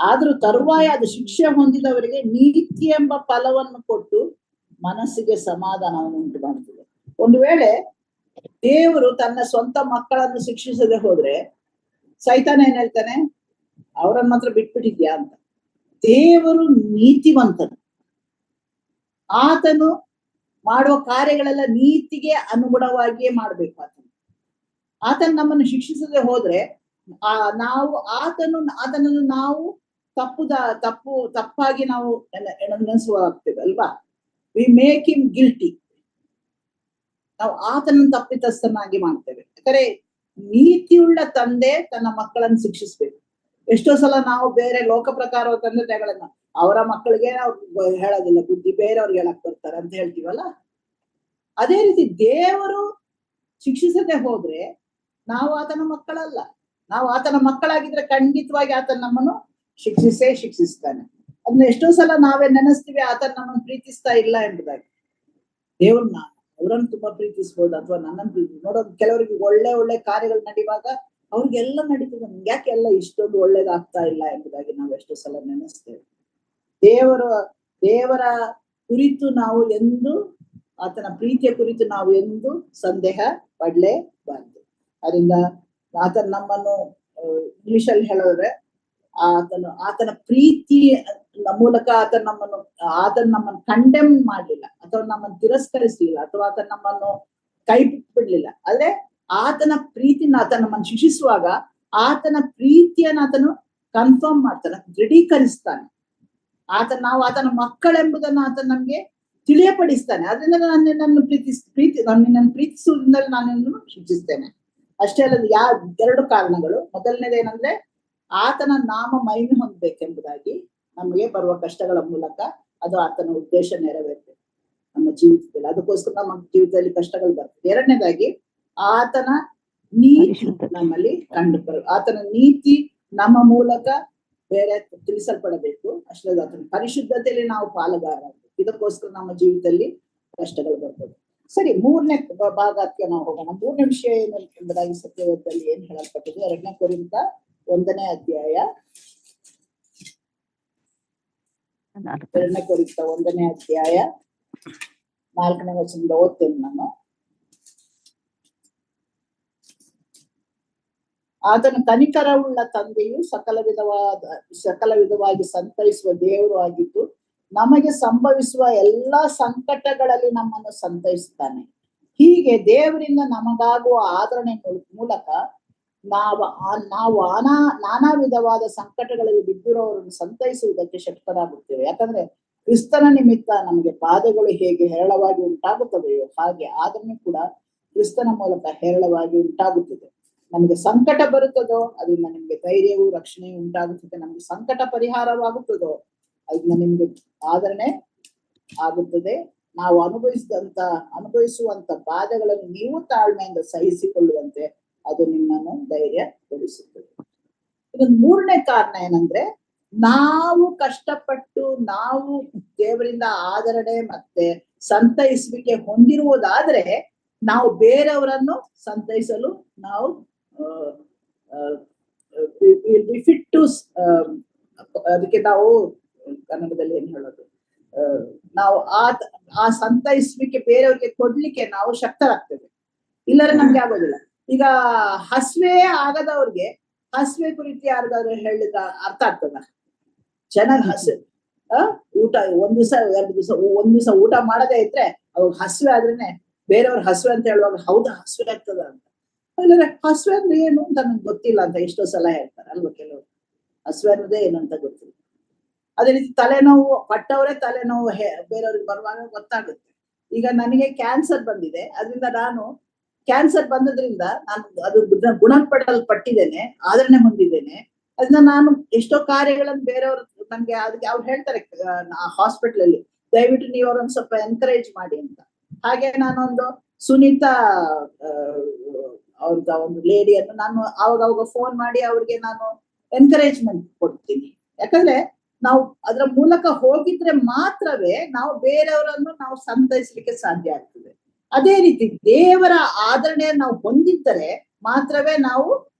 ಆದ್ರೂ ತರುವಾಯ ಅದು ಶಿಕ್ಷೆ ಹೊಂದಿದವರಿಗೆ ನೀತಿ ಎಂಬ ಫಲವನ್ನು ಕೊಟ್ಟು ಮನಸ್ಸಿಗೆ ಸಮಾಧಾನವನ್ನು ಉಂಟು ಮಾಡುತ್ತದೆ. ಒಂದು ವೇಳೆ ದೇವರು ತನ್ನ ಸ್ವಂತ ಮಕ್ಕಳನ್ನು ಶಿಕ್ಷಿಸದೆ ಹೋದ್ರೆ ಸೈತಾನ ಏನ್ ಹೇಳ್ತಾನೆ, ಅವರನ್ನ ಮಾತ್ರ ಬಿಟ್ಬಿಟ್ಟಿದ್ಯಾ ಅಂತ. ದೇವರು ನೀತಿವಂತನು, ಆತನು ಮಾಡುವ ಕಾರ್ಯಗಳೆಲ್ಲ ನೀತಿಗೆ ಅನುಗುಣವಾಗಿಯೇ ಮಾಡ್ಬೇಕು. ಆತನು ನಮ್ಮನ್ನು ಶಿಕ್ಷಿಸದೆ ಹೋದ್ರೆ ನಾವು ಆತನನ್ನು ನಾವು ತಪ್ಪಾಗಿ ನಾವು ನೆನೆಸುವಾಗ್ತೇವೆ ಅಲ್ವಾ? We make him guilty. ನಾವು ಆತನನ್ನು ತಪ್ಪಿತಸ್ಥನಾಗಿ ಮಾಡ್ತೇವೆ. ಯಾಕಂದ್ರೆ ನೀತಿಯುಳ್ಳ ತಂದೆ ತನ್ನ ಮಕ್ಕಳನ್ನು ಶಿಕ್ಷಿಸ್ಬೇಕು. ಎಷ್ಟೋ ಸಲ ನಾವು ಬೇರೆ ಲೋಕ ಪ್ರಕಾರ ತಂದೆ ತಾಯಿಗಳನ್ನ ಅವರ ಮಕ್ಕಳಿಗೆ ನಾವು ಹೇಳೋದಿಲ್ಲ, ಬುದ್ಧಿ ಬೇರೆಯವ್ರಿಗೆ ಹೇಳಕ್ ಬರ್ತಾರೆ ಅಂತ ಹೇಳ್ತೀವಲ್ಲ. ಅದೇ ರೀತಿ ದೇವರು ಶಿಕ್ಷಿಸದೆ ಹೋದ್ರೆ ನಾವು ಆತನ ಮಕ್ಕಳಲ್ಲ. ನಾವು ಆತನ ಮಕ್ಕಳಾಗಿದ್ರೆ ಖಂಡಿತವಾಗಿ ಆತನ ನಮ್ಮನ್ನು ಶಿಕ್ಷಿಸ್ತಾನೆ. ಅದನ್ನ ಎಷ್ಟೋ ಸಲ ನಾವೇ ನೆನೆಸ್ತೀವಿ, ಆತನ ನಮ್ಮನ್ನು ಪ್ರೀತಿಸ್ತಾ ಇಲ್ಲ ಎಂಬುದಾಗಿ. ದೇವ್ರನ್ನ ಅವರನ್ನು ತುಂಬಾ ಪ್ರೀತಿಸ್ಬೋದು, ಅಥವಾ ನನ್ನನ್ನು ಪ್ರೀತಿ ನೋಡೋದು. ಕೆಲವರಿಗೆ ಒಳ್ಳೆ ಒಳ್ಳೆ ಕಾರ್ಯಗಳು ನಡೆಯುವಾಗ ಅವ್ರಿಗೆಲ್ಲ ನಡೀತದೆ, ನಮ್ಗೆ ಯಾಕೆ ಎಲ್ಲ ಇಷ್ಟೊಂದು ಒಳ್ಳೇದಾಗ್ತಾ ಇಲ್ಲ ಎಂಬುದಾಗಿ ನಾವು ಎಷ್ಟೋ ಸಲ ನೆನೆಸ್ತೇವೆ. ದೇವರ ಕುರಿತು ನಾವು ಎಂದು, ಆತನ ಪ್ರೀತಿಯ ಕುರಿತು ನಾವು ಎಂದು ಸಂದೇಹ ಪಡ್ಲೇಬಾರ್ದು. ಅದರಿಂದ ಆತನ ನಮ್ಮನ್ನು ಇಂಗ್ಲಿಷ್ ಅಲ್ಲಿ ಹೇಳಿದ್ರೆ ಆತನ ಪ್ರೀತಿ ಮೂಲಕ ಆತನ ನಮ್ಮನ್ನು ಕಂಡೆಮ್ ಮಾಡ್ಲಿಲ್ಲ, ಅಥವಾ ನಮ್ಮನ್ನು ತಿರಸ್ಕರಿಸಲಿಲ್ಲ, ಅಥವಾ ಆತನ ನಮ್ಮನ್ನು ಕೈ ಬಿಟ್ಬಿಡ್ಲಿಲ್ಲ. ಆದ್ರೆ ಆತನ ಪ್ರೀತಿನ ಆತನ ನಮ್ಮನ್ನು ಶಿಕ್ಷಿಸುವಾಗ ಆತನ ಪ್ರೀತಿಯನ್ನ ಆತನು ಕನ್ಫರ್ಮ್ ಮಾಡ್ತಾನೆ, ದೃಢೀಕರಿಸ್ತಾನೆ. ನಾವು ಆತನ ಮಕ್ಕಳೆಂಬುದನ್ನ ಆತನ ನಮ್ಗೆ ತಿಳಿಯಪಡಿಸ್ತಾನೆ. ಅದರಿಂದ ನಾನು ನಿನ್ನನ್ನು ಪ್ರೀತಿಸುವುದರಿಂದ ನಾನು ನಿನ್ನನ್ನು ಶಿಕ್ಷಿಸ್ತೇನೆ. ಅಷ್ಟೇ ಅಲ್ಲದೆ ಎರಡು ಕಾರಣಗಳು. ಮೊದಲನೇದೇನಂದ್ರೆ ಆತನ ನಾಮ ಮಹಿಮೆ ಹೊಂದಬೇಕೆಂಬುದಾಗಿ ನಮಗೆ ಬರುವ ಕಷ್ಟಗಳ ಮೂಲಕ ಅದು ಆತನ ಉದ್ದೇಶ ನೆರವೇರ್ತದೆ ನಮ್ಮ ಜೀವಿತದಲ್ಲಿ. ಅದಕ್ಕೋಸ್ಕರ ನಮ್ಮ ಜೀವಿತದಲ್ಲಿ ಕಷ್ಟಗಳು ಬರ್ತದೆ. ಎರಡನೇದಾಗಿ ಆತನ ನೀತಿ ನಮ್ಮಲ್ಲಿ ಆತನ ನೀತಿ ನಮ್ಮ ಮೂಲಕ ಬೇರೆ ತಿಳಿಸಲ್ಪಡಬೇಕು. ಅಷ್ಟೇ ಆತನ ಪರಿಶುದ್ಧತೆಯಲ್ಲಿ ನಾವು ಪಾಲುಗಾರರಾಗಬೇಕು. ಇದಕ್ಕೋಸ್ಕರ ನಮ್ಮ ಜೀವಿತದಲ್ಲಿ ಕಷ್ಟಗಳು ಬರ್ತದೆ. ಸರಿ, ಮೂರನೇ ಭಾಗಕ್ಕೆ ನಾವು ಹೋಗೋಣ. ಮೂರನೇ ವಿಷಯ ಏನು ಎಂಬುದಾಗಿ ಸತ್ಯವೇದದಲ್ಲಿ ಏನ್ ಹೇಳಲ್ಪಟ್ಟಿದೆ? 2 ಕೊರಿಂಥ 1ನೇ ಅಧ್ಯಾಯ 2 ಕೊರಿಂಥ 1ನೇ ಅಧ್ಯಾಯ 4ನೇ ವಚನದಿಂದ ಓದ್ತೇನೆ ನಾನು. ಆತನು ಕನಿಕರವುಳ್ಳ ತಂದೆಯು ಸಕಲ ವಿಧವಾಗಿ ಸಂತೈಸುವ ದೇವರು ಆಗಿದ್ದು, ನಮಗೆ ಸಂಭವಿಸುವ ಎಲ್ಲಾ ಸಂಕಟಗಳಲ್ಲಿ ನಮ್ಮನ್ನು ಸಂತೈಸುತ್ತಾನೆ. ಹೀಗೆ ದೇವರಿಂದ ನಮಗಾಗುವ ಆದರಣೆ ಮೂಲಕ ನಾವು ನಾನಾ ವಿಧವಾದ ಸಂಕಟಗಳಲ್ಲಿ ಬಿದ್ದಿರೋರನ್ನು ಸಂತೈಸುವುದಕ್ಕೆ ಶಕ್ತರಾಗುತ್ತೇವೆ. ಯಾಕಂದ್ರೆ ಕ್ರಿಸ್ತನ ನಿಮಿತ್ತ ನಮಗೆ ಬಾಧೆಗಳು ಹೇಗೆ ಹೇರಳವಾಗಿ ಉಂಟಾಗುತ್ತದೆಯೋ ಹಾಗೆ ಆದರಣೆ ಕೂಡ ಕ್ರಿಸ್ತನ ಮೂಲಕ ಹೇರಳವಾಗಿ ಉಂಟಾಗುತ್ತದೆ. ನಮಗೆ ಸಂಕಟ ಬರುತ್ತದೋ ಅದರಿಂದ ನಿಮ್ಗೆ ಧೈರ್ಯವೂ ರಕ್ಷಣೆಯೂ ಉಂಟಾಗುತ್ತದೆ. ನಮ್ಗೆ ಸಂಕಟ ಪರಿಹಾರವಾಗುತ್ತದೋ ಅದರಿಂದ ನಿಮ್ಗೆ ಆದರಣೆ ಆಗುತ್ತದೆ. ನಾವು ಅನುಭವಿಸುವಂತ ಬಾಧೆಗಳನ್ನು ನೀವು ತಾಳ್ಮೆಯಿಂದ ಸಹಿಸಿಕೊಳ್ಳುವಂತೆ ಅದು ನಿಮ್ಮನ್ನು ಧೈರ್ಯಗೊಳಿಸುತ್ತದೆ. ಇದೊಂದು ಮೂರನೇ ಕಾರಣ ಏನಂದ್ರೆ, ನಾವು ಕಷ್ಟಪಟ್ಟು ನಾವು ದೇವರಿಂದ ಆದರಣೆ ಮತ್ತೆ ಸಂತೈಸುವಿಕೆ ಹೊಂದಿರುವುದಾದ್ರೆ ನಾವು ಬೇರೆಯವರನ್ನು ಸಂತೈಸಲು ನಾವು ಫಿಟ್ ಟು, ಅದಕ್ಕೆ ನಾವು ಕನ್ನಡದಲ್ಲಿ ಏನ್ ಹೇಳೋದು, ನಾವು ಆ ಸಂತೈಸುವಿಕೆ ಬೇರೆಯವ್ರಿಗೆ ಕೊಡ್ಲಿಕ್ಕೆ ನಾವು ಶಕ್ತರಾಗ್ತೇವೆ. ಇಲ್ಲದ್ರೆ ನಮ್ಗೆ ಆಗೋದಿಲ್ಲ. ಈಗ ಹಸುವೆ ಆಗದವ್ರಿಗೆ ಹಸುವೆ ಕುರಿತು ಯಾರಿಗಾದ್ರು ಹೇಳಿದ ಅರ್ಥ ಆಗ್ತದ? ಚೆನ್ನಾಗಿ ಊಟ ಒಂದ್ ದಿವಸ ಊಟ ಮಾಡದೇ ಇದ್ರೆ ಅವಾಗ ಹಸುವೆ ಆದ್ರೇನೆ ಬೇರೆಯವ್ರ ಹಸುವೆ ಅಂತ ಹೇಳುವಾಗ ಹೌದಾ ಹಸುವೆ ಆಗ್ತದ ಅಂತ. ಇಲ್ಲದ್ರೆ ಹಸುವೆ ಅಂದ್ರೆ ಏನು ಅಂತ ನಮ್ಗೆ ಗೊತ್ತಿಲ್ಲ ಅಂತ ಎಷ್ಟೋ ಸಲ ಹೇಳ್ತಾರೆ ಅಲ್ವಾ ಕೆಲವರು. ಹಸುವೆ ಅನ್ನೋದೇ ಏನು ಅಂತ ಗೊತ್ತಿಲ್ಲ. ಅದೇ ರೀತಿ ತಲೆನೋವು ಪಟ್ಟವರೇ ತಲೆನೋವು ಬೇರೆಯವ್ರಿಗೆ ಬರುವಾಗ ಗೊತ್ತಾಗುತ್ತೆ. ಈಗ ನನಗೆ ಕ್ಯಾನ್ಸರ್ ಬಂದಿದೆ, ಅದರಿಂದ ನಾನು ಕ್ಯಾನ್ಸರ್ ಬಂದದ್ರಿಂದ ನಾನು ಅದು ಗುಣಪಡಲ್ಪಟ್ಟಿದ್ದೇನೆ, ಆದರಣೆ ಹೊಂದಿದ್ದೇನೆ. ಅದನ್ನ ನಾನು ಎಷ್ಟೋ ಕಾರ್ಯಗಳನ್ನು ಬೇರೆಯವರು ನನ್ಗೆ ಅದಕ್ಕೆ ಅವ್ರು ಹೇಳ್ತಾರೆ ಹಾಸ್ಪಿಟಲ್ ಅಲ್ಲಿ, ದಯವಿಟ್ಟು ನೀವು ಅವ್ರನ್ನ ಸ್ವಲ್ಪ ಎನ್ಕರೇಜ್ ಮಾಡಿ ಅಂತ. ಹಾಗೆ ನಾನೊಂದು ಸುನೀತಾ ಅವ್ರದ ಒಂದು ಲೇಡಿಯನ್ನು ನಾನು ಅವಾಗ ಫೋನ್ ಮಾಡಿ ಅವ್ರಿಗೆ ನಾನು ಎನ್ಕರೇಜ್ಮೆಂಟ್ ಕೊಡ್ತೀನಿ. ಯಾಕಂದ್ರೆ ನಾವು ಅದರ ಮೂಲಕ ಹೋಗಿದ್ರೆ ಮಾತ್ರವೇ ನಾವು ಬೇರೆಯವರನ್ನು ನಾವು ಸಂತೈಸಲಿಕ್ಕೆ ಸಾಧ್ಯ ಆಗ್ತದೆ. ಅದೇ ರೀತಿ ದೇವರ ಆದರಣೆಯನ್ನು ನಾವು ಹೊಂದಿದ್ದರೆ ಮಾತ್ರವೇ ನಾವು,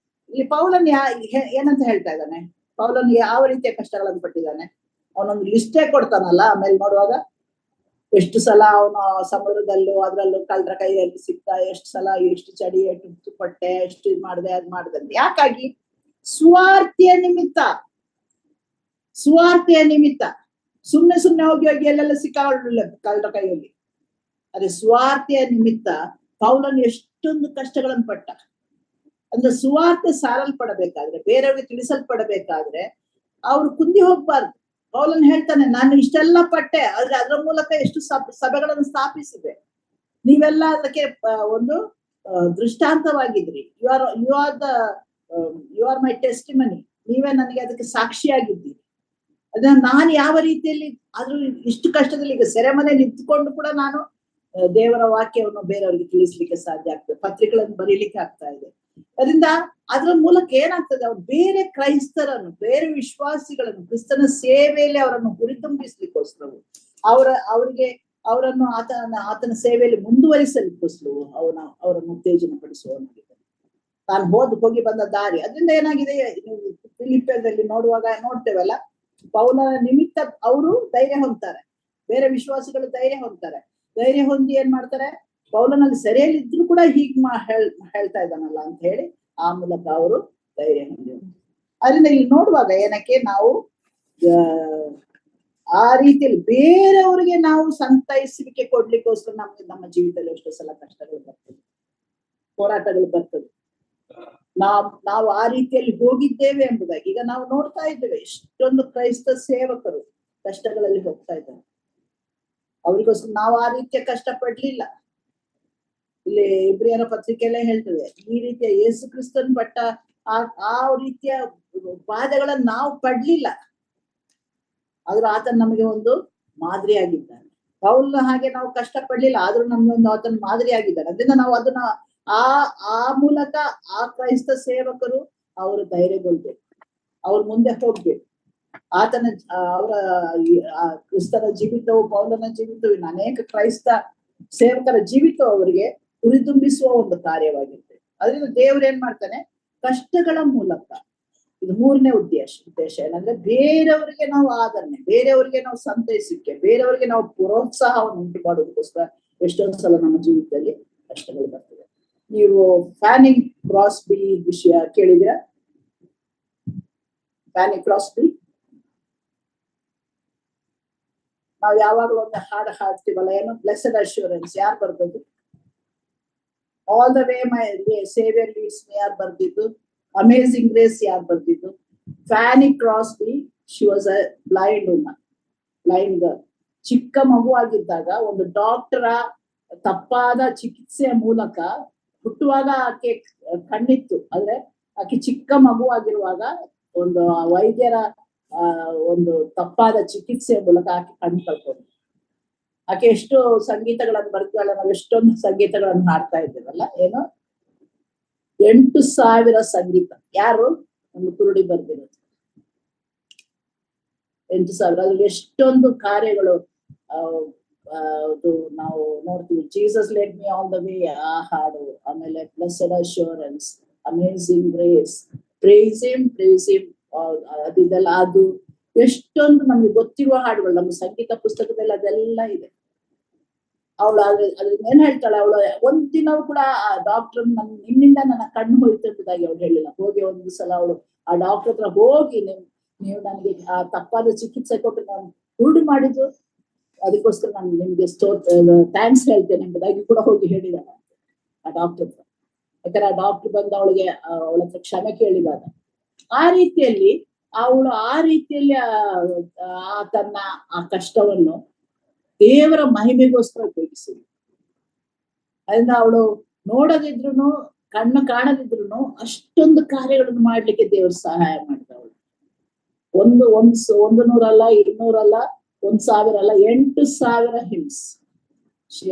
ಇಲ್ಲಿ ಪೌಲನ್ ಏನಂತ ಹೇಳ್ತಾ ಇದ್ದಾನೆ, ಪೌಲನ್ ಯಾವ ರೀತಿಯ ಕಷ್ಟಗಳನ್ನು ಪಟ್ಟಿದ್ದಾನೆ, ಅವನೊಂದು ಲಿಸ್ಟೇ ಕೊಡ್ತಾನಲ್ಲ. ಆಮೇಲೆ ನೋಡುವಾಗ ಎಷ್ಟು ಸಲ ಅವನು ಸಮುದ್ರದಲ್ಲೂ ಅದ್ರಲ್ಲೂ ಕಳ್ಳರ ಕೈಯಲ್ಲಿ ಸಿಕ್ತ, ಎಷ್ಟು ಸಲ ಎಷ್ಟು ಚಡಿ ಎಷ್ಟು ಪಟ್ಟೆ, ಎಷ್ಟು ಇದು ಮಾಡಿದೆ ಅದ್ ಮಾಡಿದೆ. ಯಾಕಾಗಿ? ಸ್ವಾರ್ಥಿಯ ನಿಮಿತ್ತ ಸುಮ್ನೆ ಹೋಗಿ ಎಲ್ಲೆಲ್ಲ ಸಿಕ್ಕಾಕೊಳ್ಳಿಲ್ಲ ಕಳ್ಳರ ಕೈಯಲ್ಲಿ. ಅದೇ ಸ್ವಾರ್ಥಿಯ ನಿಮಿತ್ತ ಪೌಲನು ಎಷ್ಟೊಂದು ಕಷ್ಟಗಳನ್ನು ಪಟ್ಟ. ಅಂದ್ರೆ ಸುವಾರ್ತೆ ಸಾರಲ್ಪಡಬೇಕಾದ್ರೆ, ಬೇರೆಯವ್ರಿಗೆ ತಿಳಿಸಲ್ಪಡಬೇಕಾದ್ರೆ ಅವ್ರು ಕುಂದಿ ಹೋಗ್ಬಾರ್ದು. ಪೌಲನ್ ಹೇಳ್ತಾನೆ, ನಾನು ಇಷ್ಟೆಲ್ಲ ಪಟ್ಟೆ, ಆದ್ರೆ ಅದರ ಮೂಲಕ ಎಷ್ಟು ಸಭೆಗಳನ್ನು ಸ್ಥಾಪಿಸಿದೆ. ನೀವೆಲ್ಲ ಅದಕ್ಕೆ ಒಂದು ದೃಷ್ಟಾಂತವಾಗಿದ್ರಿ. You are my testimony. ನೀವೇ ನನಗೆ ಅದಕ್ಕೆ ಸಾಕ್ಷಿಯಾಗಿದ್ದೀರಿ. ಅದನ್ನ ನಾನು ಯಾವ ರೀತಿಯಲ್ಲಿ ಆದ್ರೂ ಇಷ್ಟು ಕಷ್ಟದಲ್ಲಿ, ಈಗ ಸೆರೆಮನೆ ನಿಂತ್ಕೊಂಡು ಕೂಡ ನಾನು ದೇವರ ವಾಕ್ಯವನ್ನು ಬೇರೆಯವ್ರಿಗೆ ತಿಳಿಸ್ಲಿಕ್ಕೆ ಸಾಧ್ಯ ಆಗ್ತದೆ, ಪತ್ರಿಕೆಗಳನ್ನು ಬರೀಲಿಕ್ಕೆ ಆಗ್ತಾ ಇದೆ. ಅದರಿಂದ ಅದರ ಮೂಲಕ ಏನಾಗ್ತದೆ, ಅವ್ರು ಬೇರೆ ಕ್ರೈಸ್ತರನ್ನು, ಬೇರೆ ವಿಶ್ವಾಸಿಗಳನ್ನು ಕ್ರಿಸ್ತನ ಸೇವೆಯಲ್ಲಿ ಅವರನ್ನು ಹುರಿದುಂಬಿಸ್ಲಿಕ್ಕೋಸ್ಕರ ಅವರಿಗೆ ಅವರನ್ನು ಆತನ ಸೇವೆಯಲ್ಲಿ ಮುಂದುವರಿಸಲಿಕ್ಕೋಸ್ಕರ ಅವರನ್ನು ಉತ್ತೇಜನಪಡಿಸುವವನಾಗಿದ್ದಾನೆ. ತಾನು ಹೋಗಿ ಬಂದ ದಾರಿ ಅದರಿಂದ ಏನಾಗಿದೆ, ಫಿಲಿಪಿಯದಲ್ಲಿ ನೋಡ್ತೇವಲ್ಲ, ಪೌಲನ ನಿಮಿತ್ತ ಅವರು ಧೈರ್ಯ ಹೊಂದ್ತಾರೆ, ಬೇರೆ ವಿಶ್ವಾಸಿಗಳು ಧೈರ್ಯ ಹೊಂದ್ತಾರೆ. ಧೈರ್ಯ ಹೊಂದಿ ಏನ್ ಮಾಡ್ತಾರೆ, ಪೌಲನಲ್ಲಿ ಸೆರೆಯಲ್ಲಿ ಇದ್ರು ಕೂಡ ಹೀಗ್ ಹೇಳ್ತಾ ಇದ್ದಾನಲ್ಲ ಅಂತ ಹೇಳಿ ಆ ಮೂಲಕ ಅವರು ಧೈರ್ಯ ಹೊಂದಿದ್ರು. ಅದರಿಂದ ಇಲ್ಲಿ ನೋಡುವಾಗ ಏನಕ್ಕೆ ನಾವು ಆ ರೀತಿಯಲ್ಲಿ ಬೇರೆಯವರಿಗೆ ನಾವು ಸಂತೈಸುವಿಕೆ ಕೊಡ್ಲಿಕ್ಕೋಸ್ಕರ ನಮ್ಮ ಜೀವಿತದಲ್ಲಿ ಎಷ್ಟೋ ಸಲ ಕಷ್ಟಗಳು ಬರ್ತದೆ, ಹೋರಾಟಗಳು ಬರ್ತದೆ. ನಾವು ಆ ರೀತಿಯಲ್ಲಿ ಹೋಗಿದ್ದೇವೆ ಎಂಬುದಾಗಿ ಈಗ ನಾವು ನೋಡ್ತಾ ಇದ್ದೇವೆ. ಎಷ್ಟೊಂದು ಕ್ರೈಸ್ತ ಸೇವಕರು ಕಷ್ಟಗಳಲ್ಲಿ ಹೋಗ್ತಾ ಇದ್ದಾರೆ. ಅವರಿಗೋಸ್ಕರ ನಾವು ಆ ರೀತಿಯ ಕಷ್ಟ ಪಡ್ಲಿಲ್ಲ. ಇಲ್ಲಿ ಇಬ್ರಿಯರ ಪತ್ರಿಕೆಯಲ್ಲೇ ಹೇಳ್ತದೆ, ಈ ರೀತಿಯ ಯೇಸು ಕ್ರಿಸ್ತನ್ ಪಟ್ಟ ಆ ರೀತಿಯ ಬಾಧೆಗಳನ್ನ ನಾವು ಪಡ್ಲಿಲ್ಲ, ಆದ್ರೂ ಆತನ ನಮಗೆ ಒಂದು ಮಾದರಿಯಾಗಿದ್ದಾನೆ. ಪೌಲನ ಹಾಗೆ ನಾವು ಕಷ್ಟ ಪಡ್ಲಿಲ್ಲ, ಆದ್ರೂ ನಮ್ಗೊಂದು ಆತನ ಮಾದರಿಯಾಗಿದ್ದಾನೆ. ಅದರಿಂದ ನಾವು ಅದನ್ನ ಆ ಮೂಲಕ ಆ ಕ್ರೈಸ್ತ ಸೇವಕರು ಅವರು ಧೈರ್ಯಗೊಳ್ಬೇಕು, ಅವ್ರ ಮುಂದೆ ಹೋಗ್ಬೇಕು. ಅವರ ಕ್ರಿಸ್ತನ ಜೀವಿತವು, ಪೌಲನ ಜೀವಿತವು, ಇನ್ನು ಅನೇಕ ಕ್ರೈಸ್ತ ಸೇವಕರ ಜೀವಿತವು ಅವರಿಗೆ ಹುರಿದುಂಬಿಸುವ ಒಂದು ಕಾರ್ಯವಾಗಿರುತ್ತೆ. ಅದರಿಂದ ದೇವ್ರು ಏನ್ ಮಾಡ್ತಾನೆ, ಕಷ್ಟಗಳ ಮೂಲಕ, ಇದು ಮೂರನೇ ಉದ್ದೇಶ ಏನಂದ್ರೆ ಬೇರೆಯವರಿಗೆ ನಾವು ಆದರಣೆ, ಬೇರೆಯವರಿಗೆ ನಾವು ಸಂತೈಸಿಕೆ, ಬೇರೆಯವರಿಗೆ ನಾವು ಪ್ರೋತ್ಸಾಹವನ್ನು ಉಂಟು ಮಾಡೋದಕ್ಕೋಸ್ಕರ ಎಷ್ಟೊಂದು ಸಲ ನಮ್ಮ ಜೀವಿತದಲ್ಲಿ ಕಷ್ಟಗಳು ಬರ್ತದೆ. ನೀವು ಫ್ಯಾನಿ ಕ್ರಾಸ್ಬಿ ವಿಷಯ ಕೇಳಿದಿರಾ? ಫ್ಯಾನಿ ಕ್ರಾಸ್ಬಿ ನಾವು ಯಾವಾಗಲೂ ಒಂದು ಹಾಡು ಹಾಡ್ತೀವಲ್ಲ, ಏನು, ಬ್ಲೆಸ್ಡ್ ಅಶ್ಯೂರೆನ್ಸ್ ಯಾರು ಬರ್ಬೋದು? All the way my saviour leads me ಯಾರು ಬರ್ದಿದ್ದು? ಅಮೇಜಿಂಗ್ ಗ್ರೇಸ್ ಯಾರು ಬರ್ದಿದ್ದು? Fanny Crosby. She was a blind woman, blind girl. ಚಿಕ್ಕ ಮಗು ಆಗಿದ್ದಾಗ ಒಂದು ಡಾಕ್ಟರ ತಪ್ಪಾದ ಚಿಕಿತ್ಸೆಯ ಮೂಲಕ, ಹುಟ್ಟುವಾಗ ಆಕೆ ಕಣ್ಣಿತ್ತು, ಆದ್ರೆ ಆಕೆ ಚಿಕ್ಕ ಮಗು ಆಗಿರುವಾಗ ಒಂದು ವೈದ್ಯರ ಒಂದು ತಪ್ಪಾದ ಚಿಕಿತ್ಸೆಯ ಮೂಲಕ ಆಕೆ ಕಣ್ಣು ಕಳ್ಕೊಂಡು, ಆಕೆ ಎಷ್ಟು ಸಂಗೀತಗಳನ್ನು ಬರ್ತೀವಲ್ಲ, ನಾವು ಎಷ್ಟೊಂದು ಸಂಗೀತಗಳನ್ನು ಹಾಡ್ತಾ ಇದ್ದೇವಲ್ಲ, ಏನು 8,000 ಸಂಗೀತ ಯಾರು ಒಂದು ಕುರುಡಿ ಬರ್ದಿರೋದು. 8,000 ಅದ್ರಲ್ಲಿ ಎಷ್ಟೊಂದು ಕಾರ್ಯಗಳು ನಾವು ನೋಡ್ತೀವಿ. Jesus led me on the way ಆ ಹಾಡು, ಆಮೇಲೆ blessed assurance, amazing grace, praise him ಅದೆಲ್ಲ, ಅದು ಎಷ್ಟೊಂದು ನಮ್ಗೆ ಗೊತ್ತಿರುವ ಹಾಡುಗಳು ನಮ್ಮ ಸಂಗೀತ ಪುಸ್ತಕದಲ್ಲಿ ಅದೆಲ್ಲ ಇದೆ. ಅವಳು ಅದ್ರಿಂದ ಏನ್ ಹೇಳ್ತಾಳೆ, ಅವಳು ಒಂದಿನವೂ ಕೂಡ ಆ ಡಾಕ್ಟರ್ ನಿಮ್ಮಿಂದ ನನ್ನ ಕಣ್ಣು ಹೋಯ್ತು ಎಂಬುದಾಗಿ ಅವಳು ಹೇಳಿಲ್ಲ. ಹೋಗಿ ಒಂದು ಸಲ ಅವಳು ಆ ಡಾಕ್ಟರ್ ಹತ್ರ ಹೋಗಿ, ನೀವು ನನಗೆ ಆ ತಪ್ಪಾದ ಚಿಕಿತ್ಸೆ ಕೊಟ್ಟು ನಾನು ಕುರುಡು ಮಾಡಿದ್ದು, ಅದಕ್ಕೋಸ್ಕರ ನಾನು ನಿಮ್ಗೆ ಥ್ಯಾಂಕ್ಸ್ ಹೇಳ್ತೇನೆ ಎಂಬುದಾಗಿ ಕೂಡ ಹೋಗಿ ಹೇಳಿದಾಳೆ ಆ ಡಾಕ್ಟರ್ ಹತ್ರ. ಯಾಕಂದ್ರೆ ಆ ಡಾಕ್ಟರ್ ಬಂದು ಅವಳ ಹತ್ರ ಕ್ಷಮೆ ಕೇಳಿದಾಗ, ಆ ರೀತಿಯಲ್ಲಿ ಅವಳು ತನ್ನ ಆ ಕಷ್ಟವನ್ನು ದೇವರ ಮಹಿಮೆಗೋಸ್ಕರ ಉಪಯೋಗಿಸಿದ್ರು. ಅದರಿಂದ ಅವಳು ನೋಡದಿದ್ರು, ಕಣ್ಣು ಕಾಣದಿದ್ರು ಅಷ್ಟೊಂದು ಕಾರ್ಯಗಳನ್ನು ಮಾಡ್ಲಿಕ್ಕೆ ದೇವರು ಸಹಾಯ ಮಾಡಿದವಳು. ಒಂದು 100 ಅಲ್ಲ, 200 ಅಲ್ಲ, 1,000 ಅಲ್ಲ, 8,000 hymns she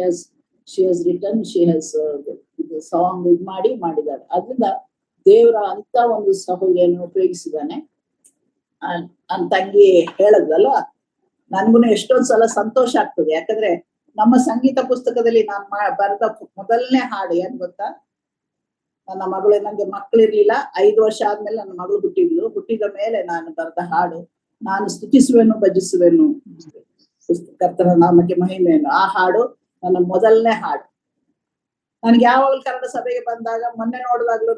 has written, she has song ಮಾಡಿದ್ದಾರೆ. ಅದರಿಂದ ದೇವರ ಅಂತ ಒಂದು ಸಹೋದರಿಯನ್ನು ಉಪಯೋಗಿಸಿದಾನೆ. ನನ್ ತಂಗಿ ಹೇಳದ್ವಲ್ಲ, ನನ್ಗೂ ಎಷ್ಟೊಂದ್ ಸಲ ಸಂತೋಷ ಆಗ್ತದೆ. ಯಾಕಂದ್ರೆ ನಮ್ಮ ಸಂಗೀತ ಪುಸ್ತಕದಲ್ಲಿ ನಾನು ಬರೆದ ಮೊದಲನೇ ಹಾಡು ಏನ್ ಗೊತ್ತಾ? ನನ್ನ ಮಗಳು, ನಂಗೆ ಮಕ್ಕಳಿರ್ಲಿಲ್ಲ, 5 ವರ್ಷ ಆದ್ಮೇಲೆ ನನ್ನ ಮಗಳು ಹುಟ್ಟಿದ ಮೇಲೆ ನಾನು ಬರೆದ ಹಾಡು, ನಾನು ಸ್ತುತಿಸುವೆನು ಭಜಿಸುವೆನು ಕರ್ತನ ನಾಮಕ್ಕೆ ಮಹಿಮೆಯನ್ನು. ಆ ಹಾಡು ನನ್ನ ಮೊದಲನೇ ಹಾಡು. ನನ್ಗೆ ಯಾವಾಗಲೂ ಕನ್ನಡ ಸಭೆಗೆ ಬಂದಾಗ, ಮೊನ್ನೆ ನೋಡಿದಾಗ್ಲೂ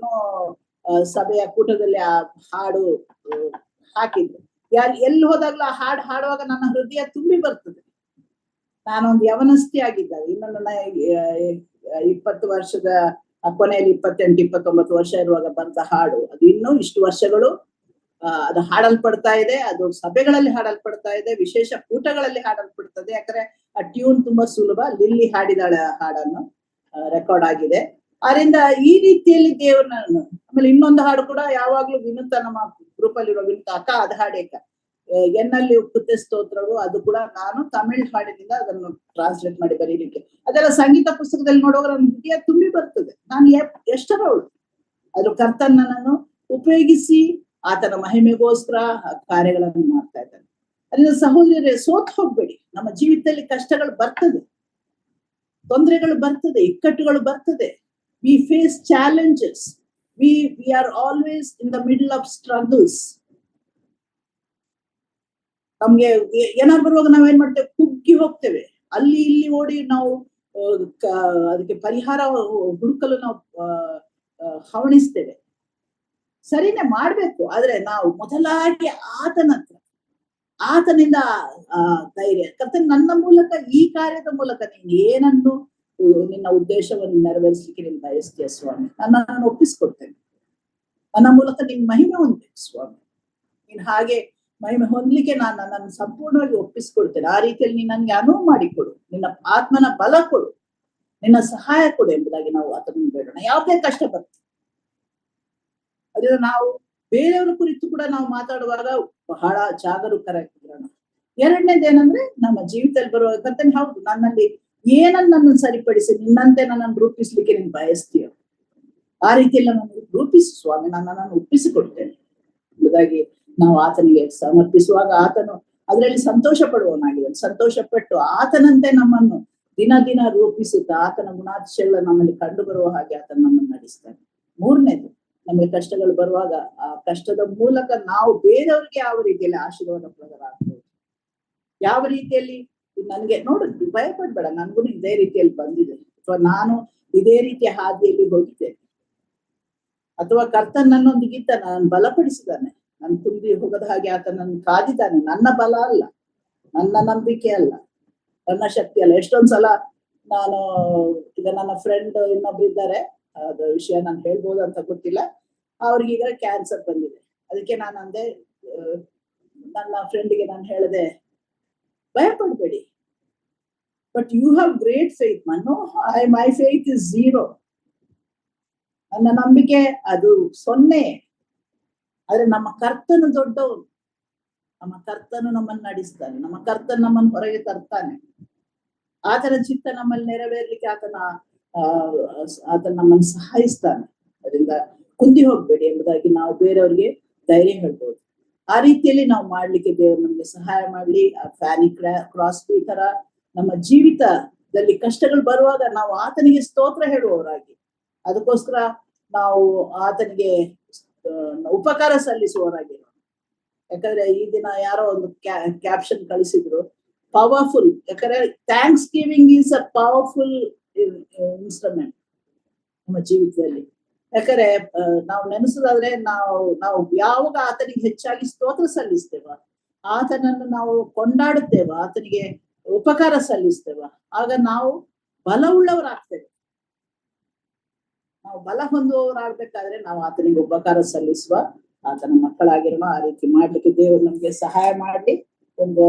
ಸಭೆಯ ಕೂಟದಲ್ಲಿ ಆ ಹಾಡು ಹಾಕಿದ್ರು. ಎಲ್ಲಿ ಹೋದಾಗ್ಲೂ ಆ ಹಾಡು ಹಾಡುವಾಗ ನನ್ನ ಹೃದಯ ತುಂಬಿ ಬರ್ತದೆ. ನಾನೊಂದು ಯವನಸ್ಥಿ ಆಗಿದ್ದಾಗ, ಇನ್ನು ನನ್ನ 20 ವರ್ಷದ ಕೊನೆಯಲ್ಲಿ 28-29 ವರ್ಷ ಇರುವಾಗ ಬಂದ ಹಾಡು, ಅದು ಇನ್ನೂ ಇಷ್ಟು ವರ್ಷಗಳು ಅದು ಹಾಡಲ್ಪಡ್ತಾ ಇದೆ. ಅದು ಸಭೆಗಳಲ್ಲಿ ಹಾಡಲ್ಪಡ್ತಾ ಇದೆ, ವಿಶೇಷ ಕೂಟಗಳಲ್ಲಿ ಹಾಡಲ್ಪಡ್ತದೆ. ಯಾಕಂದ್ರೆ ಆ ಟ್ಯೂನ್ ತುಂಬಾ ಸುಲಭ. ಲಿಲ್ಲಿ ಹಾಡಿದಾಳೆ ಆ ಹಾಡನ್ನು, ರೆಕಾರ್ಡ್ ಆಗಿದೆ. ಅದರಿಂದ ಈ ರೀತಿಯಲ್ಲಿ ದೇವ್ರನ್ನ. ಆಮೇಲೆ ಇನ್ನೊಂದು ಹಾಡು ಕೂಡ ಯಾವಾಗ್ಲೂ ವಿನುತ, ನಮ್ಮ ಗ್ರೂಪ್ ಅಲ್ಲಿರೋ ವಿನುತ ಅಕ್ಕ, ಅದು ಹಾಡೇಕ ಎನ್ನಲ್ಲಿ ಉಕ್ಕುತ್ತೆ ಸ್ತೋತ್ರವು, ಅದು ಕೂಡ ನಾನು ತಮಿಳ್ ಹಾಡಿನಿಂದ ಅದನ್ನು ಟ್ರಾನ್ಸ್ಲೇಟ್ ಮಾಡಿ ಬರೀಲಿಕ್ಕೆ, ಅದೆಲ್ಲ ಸಂಗೀತ ಪುಸ್ತಕದಲ್ಲಿ ನೋಡುವಾಗ ನನ್ನ ಹೃದಯ ತುಂಬಿ ಬರ್ತದೆ. ನಾನು ಎಷ್ಟರವಳು ಅದ್ರ ಕರ್ತನನ್ನು ಉಪಯೋಗಿಸಿ ಆತನ ಮಹಿಮೆಗೋಸ್ಕರ ಕಾರ್ಯಗಳನ್ನು ಮಾಡ್ತಾ ಇದ್ದಾನೆ. ಅದರಿಂದ ಸಹೋದರರೇ, ಸೋತ್ ಹೋಗ್ಬೇಡಿ. ನಮ್ಮ ಜೀವಿತದಲ್ಲಿ ಕಷ್ಟಗಳು ಬರ್ತದೆ, ತೊಂದರೆಗಳು ಬರ್ತದೆ, ಇಕ್ಕಟ್ಟುಗಳು ಬರ್ತದೆ. We face challenges. We are always in the middle of struggles. ನಮ್ಗೆ ಏನಾದ್ರು ಬರುವಾಗ ನಾವೇನ್ ಮಾಡ್ತೇವೆ? ಕುಗ್ಗಿ ಹೋಗ್ತೇವೆ. ಅಲ್ಲಿ ಇಲ್ಲಿ ಓಡಿ ನಾವು ಅದಕ್ಕೆ ಪರಿಹಾರ ಹುಡುಕಲು ನಾವು ಹವಣಿಸ್ತೇವೆ. ಸರಿನೇ ಮಾಡ್ಬೇಕು, ಆದ್ರೆ ನಾವು ಮೊದಲಾಗಿ ಆತನಿಂದ ಧೈರ್ಯ, ಕರ್ತನ್ ನನ್ನ ಮೂಲಕ, ಈ ಕಾರ್ಯದ ಮೂಲಕ ನೀನು ಏನನ್ನು ನಿನ್ನ ಉದ್ದೇಶವನ್ನು ನೆರವೇರಿಸಲಿಕ್ಕೆ ನೀನು ಬಯಸ್ತೀಯ ಸ್ವಾಮಿ. ನಾನು ಒಪ್ಪಿಸ್ಕೊಡ್ತೇನೆ. ನನ್ನ ಮೂಲಕ ನಿನ್ ಮಹಿಮೆ ಹೊಂದಬೇಕು ಸ್ವಾಮಿ. ನೀನ್ ಹಾಗೆ ಮಹಿಮೆ ಹೊಂದಲಿಕ್ಕೆ ನಾನು ನನ್ನನ್ನು ಸಂಪೂರ್ಣವಾಗಿ ಒಪ್ಪಿಸ್ಕೊಡ್ತೇನೆ. ಆ ರೀತಿಯಲ್ಲಿ ನೀನ್ ನನ್ಗೆ ಅನುವು ಮಾಡಿಕೊಡು, ನಿನ್ನ ಆತ್ಮನ ಬಲ ಕೊಡು, ನಿನ್ನ ಸಹಾಯ ಕೊಡು ಎಂಬುದಾಗಿ ನಾವು ಆತನನ್ನು ಬೇಡೋಣ. ಯಾವುದೇ ಕಷ್ಟ ಬರ್ತದೆ, ಅದರಿಂದ ನಾವು ಬೇರೆಯವರ ಕುರಿತು ಕೂಡ ನಾವು ಮಾತಾಡುವಾಗ ಬಹಳ ಜಾಗರೂಕರಾಗಿರೋಣ. ಎರಡನೇದೇನಂದ್ರೆ, ನಮ್ಮ ಜೀವಿತದಲ್ಲಿ ಬರುವ ಕರ್ತನೆ, ಹೌದು ನನ್ನಲ್ಲಿ ಏನನ್ನು ಸರಿಪಡಿಸಿ ನಿನ್ನಂತೆ ನನ್ನನ್ನು ರೂಪಿಸ್ಲಿಕ್ಕೆ ನೀನು ಬಯಸ್ತೀಯ, ಆ ರೀತಿಯಲ್ಲಿ ನನ್ನನ್ನು ರೂಪಿಸು ಸ್ವಾಮಿ, ನನ್ನನ್ನು ಒಪ್ಪಿಸಿಕೊಡ್ತೇನೆ ಎಂಬುದಾಗಿ ನಾವು ಆತನಿಗೆ ಸಮರ್ಪಿಸುವಾಗ ಆತನು ಅದರಲ್ಲಿ ಸಂತೋಷ ಪಡುವವನಾಗಿದ್ದಾನೆ. ಸಂತೋಷ ಪಟ್ಟು ಆತನಂತೆ ನಮ್ಮನ್ನು ದಿನ ದಿನ ರೂಪಿಸುತ್ತಾ ಆತನ ಗುಣಾತಿಶಯಗಳು ನಮ್ಮಲ್ಲಿ ಕಂಡು ಬರುವ ಹಾಗೆ ಆತನ ನಮ್ಮನ್ನು ನಡೆಸ್ತಾನೆ. ಮೂರನೇದು, ನಮಗೆ ಕಷ್ಟಗಳು ಬರುವಾಗ ಆ ಕಷ್ಟದ ಮೂಲಕ ನಾವು ಬೇರೆಯವ್ರಿಗೆ ಯಾವ ರೀತಿಯಲ್ಲಿ ಆಶೀರ್ವಾದಪ್ರದರಾಗ್ಬೋದು, ಯಾವ ರೀತಿಯಲ್ಲಿ ನನ್ಗೆ ನೋಡು, ಭಯ ಪಡ್ಬೇಡ, ನನ್ಗೂ ಇದೇ ರೀತಿಯಲ್ಲಿ ಬಂದಿದೆ, ಅಥವಾ ನಾನು ಇದೇ ರೀತಿಯ ಹಾದಿಯಲ್ಲಿ ಹೋಗಿದ್ದೇನೆ, ಅಥವಾ ಕರ್ತನ್ ನನ್ನೊಂದಿಗಿದ್ದ ನನ್ನ ಬಲಪಡಿಸಿದ್ದಾನೆ, ನನ್ ಕುಂದಿ ಹೋಗದ ಹಾಗೆ ಆತ ನನ್ನ ಕಾದಿದ್ದಾನೆ. ನನ್ನ ಬಲ ಅಲ್ಲ, ನನ್ನ ನಂಬಿಕೆ ಅಲ್ಲ, ನನ್ನ ಶಕ್ತಿ ಅಲ್ಲ. ಎಷ್ಟೊಂದ್ಸಲ ನಾನು ಈಗ ನನ್ನ ಫ್ರೆಂಡ್ ಇನ್ನೊಬ್ರು ಇದ್ದಾರೆ, ಅದ ವಿಷಯ ನಾನು ಹೇಳ್ಬೋದು ಅಂತ ಗೊತ್ತಿಲ್ಲ, ಅವ್ರಿಗೀಗ ಕ್ಯಾನ್ಸರ್ ಬಂದಿದೆ. ಅದಕ್ಕೆ ನಾನು ಅಂದೆ, ನನ್ನ ಫ್ರೆಂಡಿಗೆ ನಾನು ಹೇಳಿದೆ, ಭಯ ಪಡ್ಬೇಡಿ, but you have great faith. My faith is 0. ನನ್ನ ನಂಬಿಕೆ ಅದು 0. ಆದ್ರೆ ನಮ್ಮ ಕರ್ತನು ದೊಡ್ಡವನು, ನಮ್ಮ ಕರ್ತನು ನಮ್ಮನ್ನು ನಡೆಸ್ತಾನೆ, ನಮ್ಮ ಕರ್ತನು ನಮ್ಮನ್ನು ಹೊರಗೆ ತರ್ತಾನೆ. ಆತನ ಚಿತ್ತ ನಮ್ಮಲ್ಲಿ ನೆರವೇರ್ಲಿಕ್ಕೆ ಆತನ ನಮ್ಮನ್ನು ಸಹಾಯಿಸ್ತಾನೆ. ಅದರಿಂದ ಕುಂದಿ ಹೋಗ್ಬೇಡಿ ಎಂಬುದಾಗಿ ನಾವು ಬೇರೆಯವ್ರಿಗೆ ಧೈರ್ಯ ಹೇಳ್ಬೋದು. ಆ ರೀತಿಯಲ್ಲಿ ನಾವು ಮಾಡ್ಲಿಕ್ಕೆ ದೇವರು ನಮ್ಗೆ ಸಹಾಯ ಮಾಡ್ಲಿ. ಆ ಫ್ಯಾನಿ ಕ್ರಾಸ್ಬಿ ತರ ನಮ್ಮ ಜೀವಿತದಲ್ಲಿ ಕಷ್ಟಗಳು ಬರುವಾಗ ನಾವು ಆತನಿಗೆ ಸ್ತೋತ್ರ ಹೇಳುವವರಾಗಿ, ಅದಕ್ಕೋಸ್ಕರ ನಾವು ಆತನಿಗೆ ಉಪಕಾರ ಸಲ್ಲಿಸುವವರಾಗಿರೋಣ. ಯಾಕಂದ್ರೆ ಈ ದಿನ ಯಾರೋ ಒಂದು ಕ್ಯಾಪ್ಷನ್ ಕಳಿಸಿದ್ರು, ಪವರ್ಫುಲ್. ಯಾಕಂದ್ರೆ thanks giving is a powerful instrument ನಮ್ಮ ಜೀವಿತದಲ್ಲಿ. ಯಾಕಂದ್ರೆ ನಾವು ನೆನೆಸೋದಾದ್ರೆ ನಾವು ಯಾವಾಗ ಆತನಿಗೆ ಹೆಚ್ಚಾಗಿ ಸ್ತೋತ್ರ ಸಲ್ಲಿಸ್ತೇವ, ಆತನನ್ನು ನಾವು ಕೊಂಡಾಡುತ್ತೇವ, ಆತನಿಗೆ ಉಪಕಾರ ಸಲ್ಲಿಸ್ತೇವ, ಆಗ ನಾವು ಬಲವುಳ್ಳವರಾಗ್ತೇವೆ. ನಾವು ಬಲ ಹೊಂದುವವರಾಗ್ಬೇಕಾದ್ರೆ ನಾವು ಆತನಿಗೆ ಉಪಕಾರ ಸಲ್ಲಿಸುವ ಆತನ ಮಕ್ಕಳಾಗಿರೋಣ. ಆ ರೀತಿ ಮಾಡ್ಲಿಕ್ಕೆ ದೇವರು ನಮ್ಗೆ ಸಹಾಯ ಮಾಡಿ. ಒಂದು